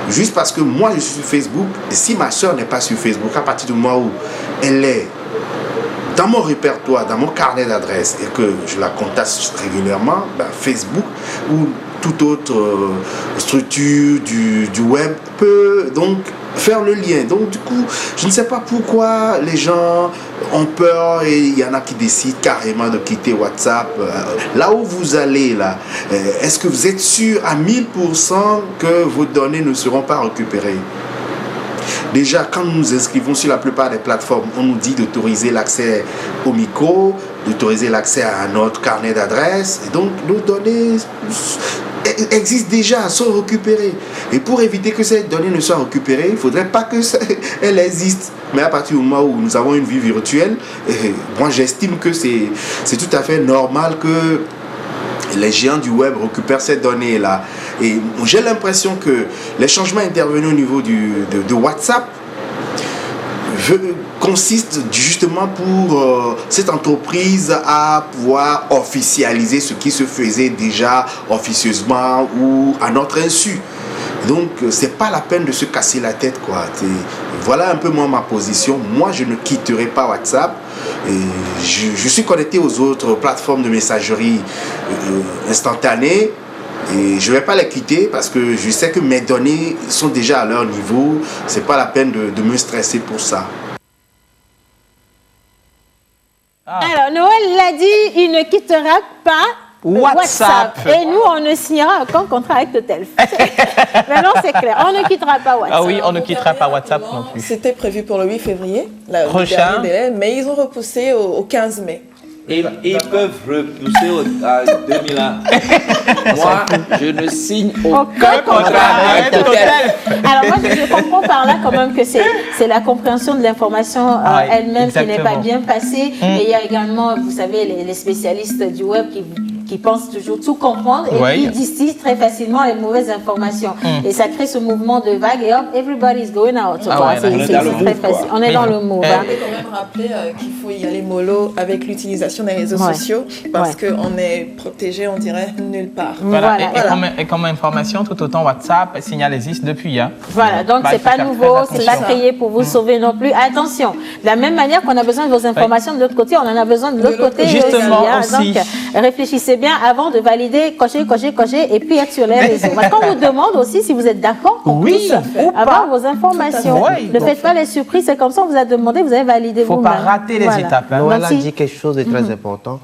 [SPEAKER 15] Juste parce que moi je suis sur Facebook, et si ma soeur n'est pas sur Facebook, à partir du moment où elle est dans mon répertoire, dans mon carnet d'adresses et que je la contacte régulièrement, Facebook ou toute autre structure du web peut donc faire le lien. Donc du coup, je ne sais pas pourquoi les gens ont peur et il y en a qui décident carrément de quitter WhatsApp. Là où vous allez, là, est-ce que vous êtes sûr à 1000% que vos données ne seront pas récupérées? Déjà, quand nous nous inscrivons sur la plupart des plateformes, on nous dit d'autoriser l'accès au micro, d'autoriser l'accès à notre carnet d'adresses. Et donc, nos données existent déjà, sont récupérées. Et pour éviter que ces données ne soient récupérées, il ne faudrait pas qu'elles existent. Mais à partir du moment où nous avons une vie virtuelle, moi j'estime que c'est tout à fait normal que les géants du web récupèrent ces données-là. Et j'ai l'impression que les changements intervenus au niveau de WhatsApp consistent justement pour cette entreprise à pouvoir officialiser ce qui se faisait déjà officieusement ou à notre insu. Donc, c'est pas la peine de se casser la tête, quoi. Voilà un peu moi ma position. Moi, je ne quitterai pas WhatsApp. Et je suis connecté aux autres plateformes de messagerie instantanée. Et je ne vais pas les quitter parce que je sais que mes données sont déjà à leur niveau. C'est pas la peine de me stresser pour ça.
[SPEAKER 4] Alors, Noël l'a dit, il ne quittera pas WhatsApp. Et nous, on ne signera aucun contrat avec Totel. Maintenant, c'est clair. On ne quittera pas WhatsApp.
[SPEAKER 3] Ah oui, on ne quittera pas WhatsApp non plus.
[SPEAKER 6] C'était prévu pour le 8 février, le
[SPEAKER 3] prochain
[SPEAKER 6] dernier délai, mais ils ont repoussé au 15 mai.
[SPEAKER 1] Et ils peuvent repousser à 2001. Moi, je ne signe aucun contrat avec Totel.
[SPEAKER 4] Alors moi, je comprends par là quand même que c'est la compréhension de l'information elle-même qui n'est pas bien passée. Et il y a également, vous savez, les spécialistes du web qui pensent toujours tout comprendre et qui distillent très facilement les mauvaises informations. Et ça crée ce mouvement de vague et hop, everybody's going out. C'est très facile. On est dans le move.
[SPEAKER 6] Il faut quand même rappeler qu'il faut y aller mollo avec l'utilisation des réseaux sociaux parce qu'on est protégé, on dirait, nulle part.
[SPEAKER 3] Voilà. Et comme information, tout autant WhatsApp existe depuis.
[SPEAKER 4] Voilà, donc c'est pas nouveau, c'est pas créé pour vous sauver non plus. Attention, de la même manière qu'on a besoin de vos informations de l'autre côté, on en a besoin de l'autre côté.
[SPEAKER 3] Justement aussi.
[SPEAKER 4] Donc réfléchissez bien avant de valider, cocher et puis être sur les réseaux. Quand on vous demande aussi si vous êtes d'accord pour tous avoir vos informations. Ne faites pas les surprises, c'est comme ça on vous a demandé, vous avez validé vous-même.
[SPEAKER 3] Il ne faut pas rater les étapes.
[SPEAKER 14] Noël a dit quelque chose de très important.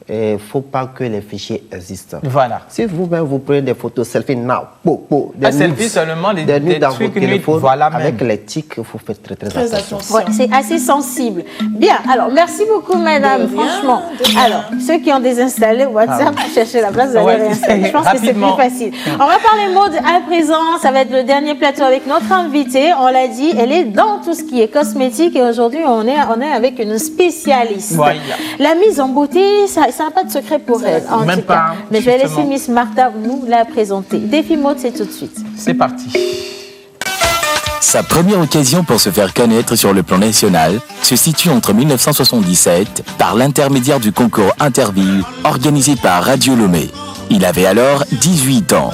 [SPEAKER 14] Il ne faut pas que les fichiers existent.
[SPEAKER 3] Voilà.
[SPEAKER 14] Si vous-même vous prenez des photos selfie
[SPEAKER 3] des selfies seulement, des
[SPEAKER 14] dans votre téléphone,
[SPEAKER 3] voilà
[SPEAKER 14] avec les tics, il faut faire très attention.
[SPEAKER 4] C'est assez sensible. Bien, alors merci beaucoup madame, franchement. Alors, ceux qui ont désinstallé WhatsApp, cherchez la place, vous allez réinstaller. Je pense que c'est plus facile. On va parler mode à présent, ça va être le dernier plateau avec notre invitée. On l'a dit, elle est dans tout ce qui est cosmétique et aujourd'hui on est avec une spécialiste.
[SPEAKER 3] Voilà.
[SPEAKER 4] La mise en beauté, ça n'a pas de secret pour elle, en tout cas. Mais je vais laisser Miss Martha nous la présenter. Défi mode, c'est tout de suite.
[SPEAKER 3] C'est parti.
[SPEAKER 9] Sa première occasion pour se faire connaître sur le plan national se situe entre 1977 par l'intermédiaire du concours Interville organisé par Radio Lomé. Il avait alors 18 ans.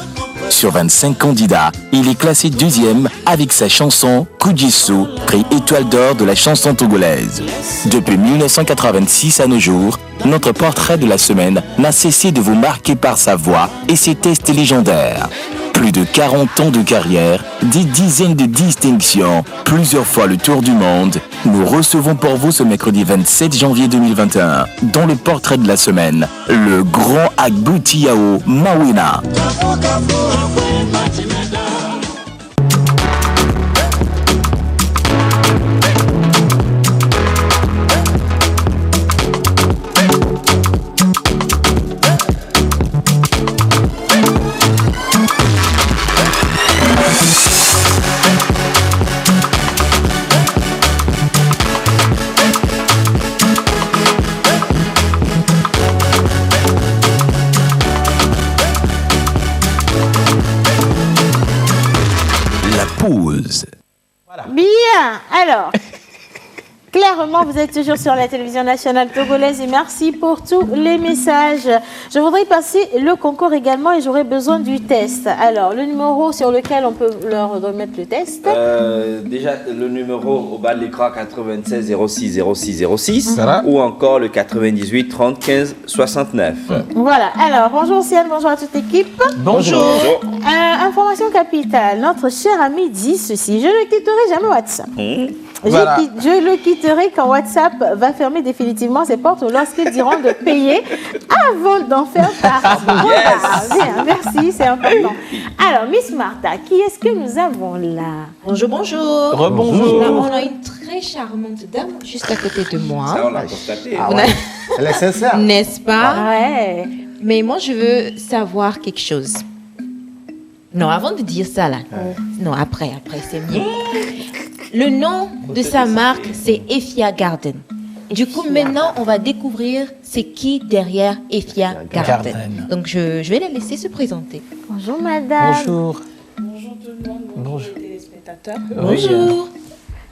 [SPEAKER 9] Sur 25 candidats, il est classé 2e avec sa chanson Kujisu, prix Étoile d'or de la chanson togolaise. Depuis 1986 à nos jours, notre portrait de la semaine n'a cessé de vous marquer par sa voix et ses tests légendaires. Plus de 40 ans de carrière, des dizaines de distinctions, plusieurs fois le tour du monde. Nous recevons pour vous ce mercredi 27 janvier 2021, dans le portrait de la semaine, le grand Agbutiao Mawina.
[SPEAKER 4] Bien, alors, clairement, vous êtes toujours sur la télévision nationale togolaise et merci pour tous les messages. Je voudrais passer le concours également et j'aurais besoin du test. Alors, le numéro sur lequel on peut leur remettre le test.
[SPEAKER 1] Déjà, le numéro au bas de l'écran 96 06 06 06 ou encore le 98 30 15 69.
[SPEAKER 4] Voilà, alors, bonjour Ciel, bonjour à toute l'équipe.
[SPEAKER 3] Bonjour.
[SPEAKER 4] Information capitale, notre cher ami dit ceci, je ne quitterai jamais WhatsApp.
[SPEAKER 3] Voilà.
[SPEAKER 4] Je le quitterai quand WhatsApp va fermer définitivement ses portes ou lorsqu'ils diront de payer avant d'en faire partie. Bien, merci, c'est important. Alors, Miss Martha, qui est-ce que nous avons là?
[SPEAKER 5] Bonjour, bonjour.
[SPEAKER 3] Rebonjour.
[SPEAKER 5] Là, on a une très charmante dame juste à côté de moi.
[SPEAKER 1] Ça, on l'a constaté.
[SPEAKER 14] Elle est sincère.
[SPEAKER 5] N'est-ce pas?
[SPEAKER 4] Ouais.
[SPEAKER 5] Mais moi, je veux savoir quelque chose. Non, avant de dire ça, là. Non, après, c'est mieux. Le nom de sa marque, c'est Efia Garden. Du coup, maintenant, on va découvrir c'est qui derrière Efia Garden. Donc, je vais la laisser se présenter.
[SPEAKER 4] Bonjour, madame.
[SPEAKER 3] Bonjour.
[SPEAKER 6] Bonjour tout le monde, bonjour les téléspectateurs.
[SPEAKER 5] Bonjour.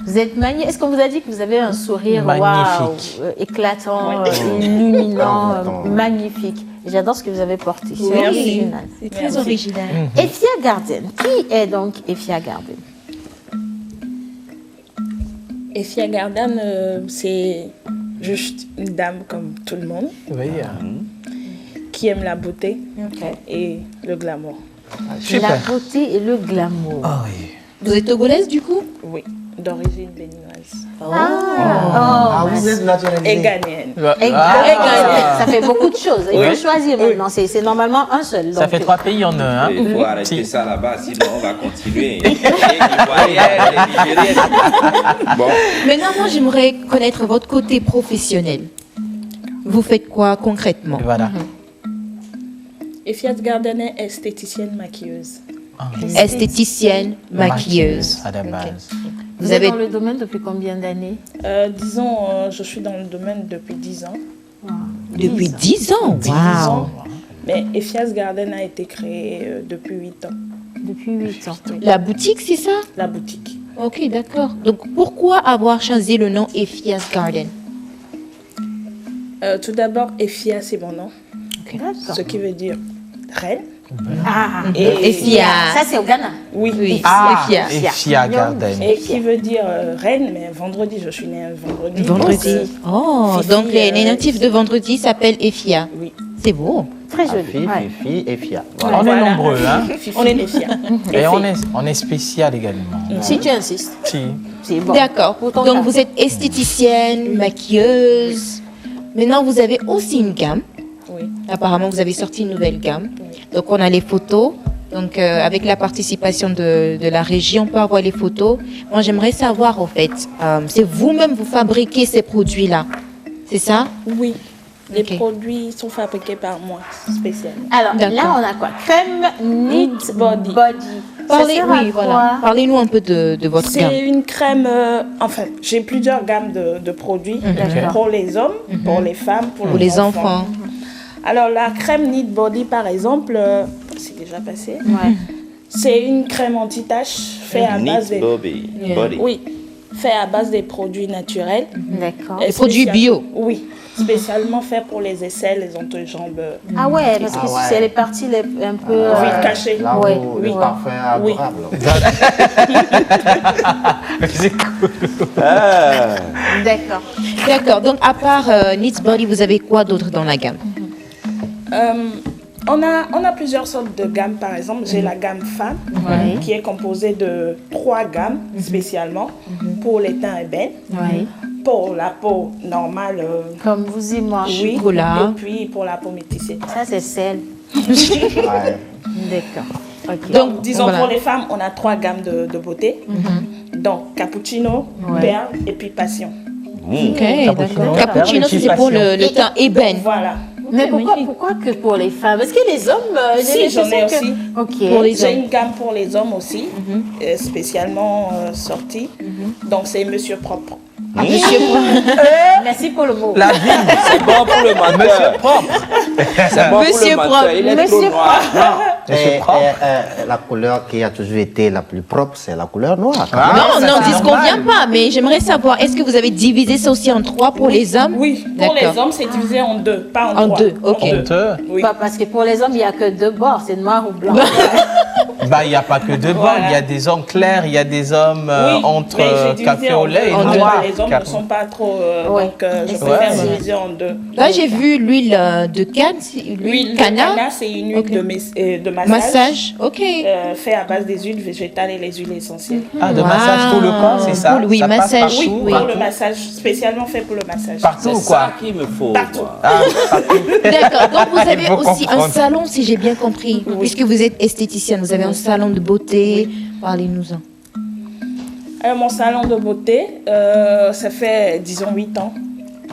[SPEAKER 4] Vous êtes magnifique. Est-ce qu'on vous a dit que vous avez un sourire
[SPEAKER 3] magnifique,
[SPEAKER 4] éclatant, illuminant, magnifique? J'adore ce que vous avez porté. C'est
[SPEAKER 5] Oui,
[SPEAKER 4] original.
[SPEAKER 5] c'est très original.
[SPEAKER 4] Effia Garden. Qui est donc Effia Garden?
[SPEAKER 16] Effia Garden, c'est juste une dame comme tout le monde qui aime la beauté et le glamour.
[SPEAKER 4] La beauté et le glamour.
[SPEAKER 5] Vous êtes togolaise du coup?
[SPEAKER 16] Oui, d'origine béninoise.
[SPEAKER 14] Vous êtes naturalisée.
[SPEAKER 16] Et ghanéenne.
[SPEAKER 4] Et Ghanéenne. Ça fait beaucoup de choses. Il faut choisir maintenant. C'est normalement un seul.
[SPEAKER 3] Ça fait 3 pays en un.
[SPEAKER 1] Il faut arrêter ça là-bas, sinon on va continuer. Bon.
[SPEAKER 5] Maintenant, moi, j'aimerais connaître votre côté professionnel. Vous faites quoi concrètement?
[SPEAKER 3] Voilà.
[SPEAKER 16] Effia Garden est esthéticienne maquilleuse.
[SPEAKER 5] Esthéticienne, maquilleuse.
[SPEAKER 3] À la base.
[SPEAKER 4] Vous êtes dans le domaine depuis combien d'années?
[SPEAKER 16] Disons, je suis dans le domaine depuis 10 ans.
[SPEAKER 5] Depuis 10 ans?
[SPEAKER 16] 10 ans. Mais Effia's Garden a été créé depuis 8 ans.
[SPEAKER 4] Depuis 8 ans.
[SPEAKER 5] La boutique, c'est ça?
[SPEAKER 16] La boutique.
[SPEAKER 5] Ok, d'accord. Donc, pourquoi avoir changé le nom Effia's Garden?
[SPEAKER 16] Tout d'abord, Effia, c'est mon nom. Ce qui veut dire reine.
[SPEAKER 5] Et Effia.
[SPEAKER 4] Ça, c'est au Ghana.
[SPEAKER 16] Oui.
[SPEAKER 3] Effia Garden.
[SPEAKER 16] Et qui veut dire reine, mais vendredi, je suis née un vendredi.
[SPEAKER 5] Vendredi. Donc les natifs de vendredi s'appellent Effia.
[SPEAKER 16] Oui.
[SPEAKER 5] C'est beau.
[SPEAKER 4] Très joli.
[SPEAKER 14] Fifi et Fia.
[SPEAKER 3] On est nombreux, hein?
[SPEAKER 16] On est Effia.
[SPEAKER 3] Et on est spécial également.
[SPEAKER 4] Si tu insistes.
[SPEAKER 3] Si.
[SPEAKER 4] Bon.
[SPEAKER 5] D'accord. Donc vous êtes esthéticienne, maquilleuse. Maintenant, vous avez aussi une gamme.
[SPEAKER 16] Oui.
[SPEAKER 5] Apparemment, vous avez sorti une nouvelle gamme. Donc, on a les photos. Donc, avec la participation de la régie, on peut avoir les photos. Moi, j'aimerais savoir, en fait, c'est vous-même, vous fabriquez ces produits-là. C'est ça?
[SPEAKER 16] Oui. Les produits sont fabriqués par moi, spécialement.
[SPEAKER 4] Alors, là, on a quoi? Crème Knit Body.
[SPEAKER 5] Parlez-nous un peu de votre gamme.
[SPEAKER 16] C'est une crème... enfin, j'ai plusieurs gammes de produits pour les hommes, pour les femmes, pour
[SPEAKER 5] les enfants.
[SPEAKER 16] Alors, la crème Knit Body, par exemple, c'est déjà passé. C'est une crème anti-tache faite à base des... Oui, fait à base des produits naturels.
[SPEAKER 4] D'accord.
[SPEAKER 5] Des produits bio.
[SPEAKER 16] Oui, spécialement fait pour les aisselles, les entrejambes.
[SPEAKER 4] Ah ouais, parce que c'est les parties un peu...
[SPEAKER 16] cachées.
[SPEAKER 14] Là où le parfum est adorable.
[SPEAKER 3] C'est cool.
[SPEAKER 4] D'accord.
[SPEAKER 5] D'accord. Donc, à part Knit Body, vous avez quoi d'autre dans la gamme?
[SPEAKER 16] On a plusieurs sortes de gammes. Par exemple, j'ai la gamme femme qui est composée de 3 gammes spécialement pour les teints ébènes, pour la peau normale,
[SPEAKER 4] comme vous et moi,
[SPEAKER 16] chocolat, et puis pour la peau métissée.
[SPEAKER 4] Ça, c'est sel. D'accord. Okay.
[SPEAKER 16] Donc, disons pour les femmes, on a 3 gammes de beauté. Donc, cappuccino, perle et puis passion.
[SPEAKER 5] Ok, d'accord. Cappuccino, c'est pour le teint ébène.
[SPEAKER 16] Voilà.
[SPEAKER 4] Mais pourquoi que pour les femmes? Est-ce que les hommes...
[SPEAKER 16] si, j'en ai aussi.
[SPEAKER 4] Okay.
[SPEAKER 16] J'ai une gamme pour les hommes aussi, spécialement sortie. Donc, c'est Monsieur Propre.
[SPEAKER 5] Monsieur Propre.
[SPEAKER 4] Merci pour le mot.
[SPEAKER 3] La vie,
[SPEAKER 1] c'est bon pour le menteur.
[SPEAKER 3] Monsieur Propre.
[SPEAKER 1] C'est bon
[SPEAKER 5] Monsieur
[SPEAKER 1] pour le
[SPEAKER 5] Propre.
[SPEAKER 1] menteur. Il est trop noir.
[SPEAKER 14] La couleur qui a toujours été la plus propre, c'est la couleur noire.
[SPEAKER 5] Non, ne convient pas, mais j'aimerais savoir, est-ce que vous avez divisé ça aussi en 3 pour les hommes?
[SPEAKER 16] Oui, pour les hommes, c'est divisé en 2, pas en 3.
[SPEAKER 5] En 2, ok.
[SPEAKER 16] Oui.
[SPEAKER 4] Parce que pour les hommes, il n'y a que 2 bords, c'est noir ou blanc.
[SPEAKER 3] Il n'y a pas que 2 bords, il y a des hommes clairs, il y a des hommes entre café au lait et noir.
[SPEAKER 16] Les hommes ne sont pas trop... donc, je préfère diviser en 2.
[SPEAKER 5] Là, j'ai vu l'huile de canne.
[SPEAKER 16] L'huile de canna, c'est une huile de massage.
[SPEAKER 5] Ok.
[SPEAKER 16] Fait à base des huiles végétales et les huiles essentielles.
[SPEAKER 3] Ah, de massage tout le corps, c'est ça?
[SPEAKER 5] Oui,
[SPEAKER 3] ça
[SPEAKER 5] massage.
[SPEAKER 3] passe partout,
[SPEAKER 16] Oui, pour le massage, spécialement fait pour le massage.
[SPEAKER 3] Partout ou quoi?
[SPEAKER 1] C'est ça qu'il me faut.
[SPEAKER 16] Partout.
[SPEAKER 5] D'accord, donc vous avez aussi un salon, si j'ai bien compris. Puisque vous êtes esthéticienne, vous avez un salon de beauté. Parlez-nous-en.
[SPEAKER 16] Mon salon de beauté, ça fait, disons, 8 ans.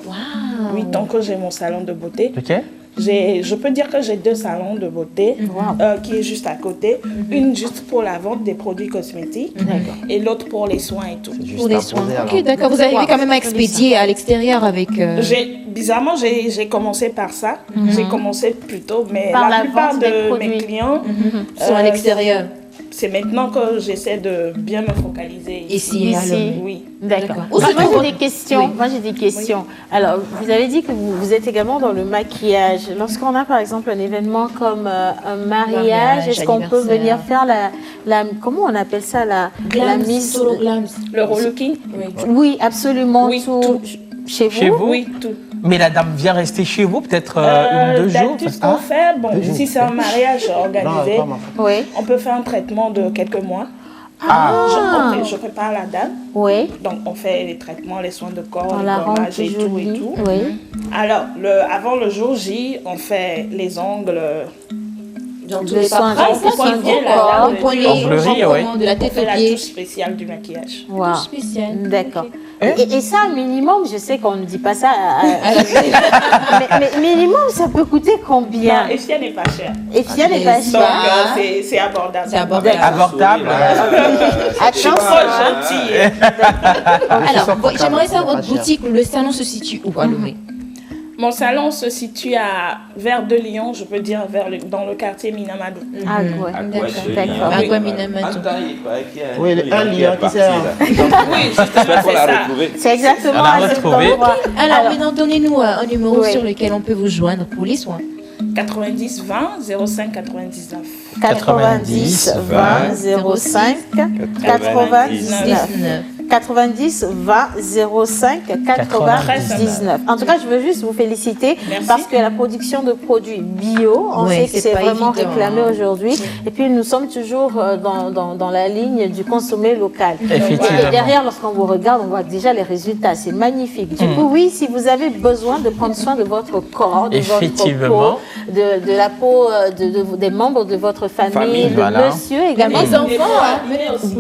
[SPEAKER 5] Wow.
[SPEAKER 16] 8 ans que j'ai mon salon de beauté.
[SPEAKER 3] Ok.
[SPEAKER 16] Je peux dire que j'ai 2 salons de beauté qui est juste à côté. Une juste pour la vente des produits cosmétiques et l'autre pour les soins et tout.
[SPEAKER 5] Pour les soins. Ok, d'accord. Vous arrivez quand même à expédier à l'extérieur avec...
[SPEAKER 16] Bizarrement, j'ai commencé par ça. J'ai commencé plutôt, mais
[SPEAKER 4] Par
[SPEAKER 16] la
[SPEAKER 4] la
[SPEAKER 16] plupart
[SPEAKER 4] vente des
[SPEAKER 16] de
[SPEAKER 4] produits.
[SPEAKER 16] mes clients
[SPEAKER 5] sont à l'extérieur.
[SPEAKER 16] c'est maintenant que j'essaie de bien me focaliser
[SPEAKER 5] Ici.
[SPEAKER 16] Oui.
[SPEAKER 4] D'accord. Moi, j'ai des questions. Moi, j'ai des questions. Alors, vous avez dit que vous êtes également dans le maquillage. Lorsqu'on a, par exemple, un événement comme un mariage, est-ce qu'on peut venir faire la comment on appelle ça, la mise...
[SPEAKER 16] Le relooking?
[SPEAKER 4] Oui, absolument.
[SPEAKER 16] Oui,
[SPEAKER 4] tout. Chez vous?
[SPEAKER 16] Oui, tout.
[SPEAKER 3] Mais la dame vient rester chez vous peut-être 1 ou 2 jours.
[SPEAKER 16] Tout ce qu'on fait, bon, si c'est un mariage organisé,
[SPEAKER 4] oui,
[SPEAKER 16] on peut faire un traitement de quelques mois. Je prépare la dame.
[SPEAKER 4] Oui.
[SPEAKER 16] Donc on fait les traitements, les soins de corps,
[SPEAKER 4] on
[SPEAKER 16] le
[SPEAKER 4] la rend
[SPEAKER 16] gommage et tout.
[SPEAKER 4] Oui.
[SPEAKER 16] Alors, avant le jour J, on fait les ongles.
[SPEAKER 5] Le soin de la tête aux pieds.
[SPEAKER 16] La touche spéciale du maquillage.
[SPEAKER 4] Wow. D'accord. Et ça, minimum, je sais qu'on ne dit pas ça mais minimum, ça peut coûter combien?
[SPEAKER 16] Non, Effia n'est pas cher.
[SPEAKER 4] Effia n'est pas cher.
[SPEAKER 16] Donc, c'est abordable.
[SPEAKER 3] C'est abordable.
[SPEAKER 4] Attention.
[SPEAKER 5] Alors, j'aimerais savoir votre boutique, le salon se situe où à Lomé?
[SPEAKER 16] Mon salon se situe vers de Lyon, je peux dire dans le quartier Minamadou.
[SPEAKER 4] Ah ouais, d'accord.
[SPEAKER 5] Agua Minamadou.
[SPEAKER 14] Oui, un Lyon qui sert.
[SPEAKER 16] Oui, justement, c'est ça.
[SPEAKER 4] C'est exactement à cet endroit.
[SPEAKER 5] Alors, maintenant, donnez-nous un numéro sur lequel on peut vous joindre pour les soins.
[SPEAKER 16] 90 20 05 99.
[SPEAKER 4] 90 20 05 99. 90 20 05 99. En tout cas, je veux juste vous féliciter parce que la production de produits bio, on sait que c'est vraiment réclamé aujourd'hui. Et puis, nous sommes toujours dans la ligne du consommer local. Et derrière, lorsqu'on vous regarde, on voit déjà les résultats. C'est magnifique. Du coup, oui, si vous avez besoin de prendre soin de votre corps, de votre peau, de la peau des membres de votre famille, de monsieur également,
[SPEAKER 5] les enfants,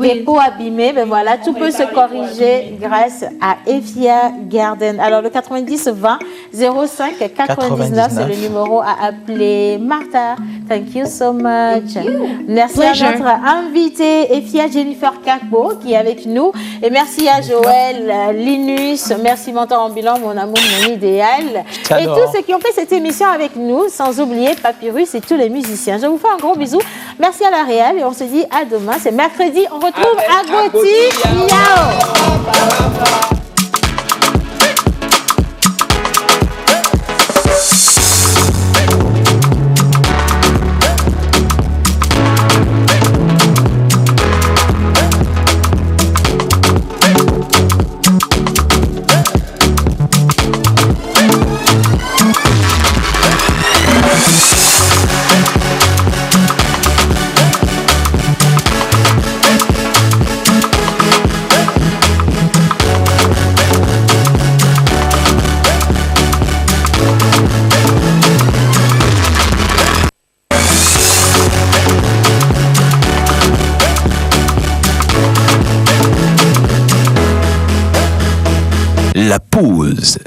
[SPEAKER 4] des peaux abîmées, ben voilà, tout peut se corriger grâce à Effia Garden. Alors, le 90 20 05 99, c'est le numéro à appeler. Martha, thank you so much. Merci à notre invitée, Effia Jennifer Kakbo, qui est avec nous. Et merci à Joël, Linus, merci Mentor Ambulant, mon amour, mon idéal. Et tous ceux qui ont fait cette émission avec nous, sans oublier Papyrus et tous les musiciens. Je vous fais un gros bisou. Merci à la Réal et on se dit à demain. C'est mercredi. On retrouve Agoti. Miao.
[SPEAKER 9] La pause.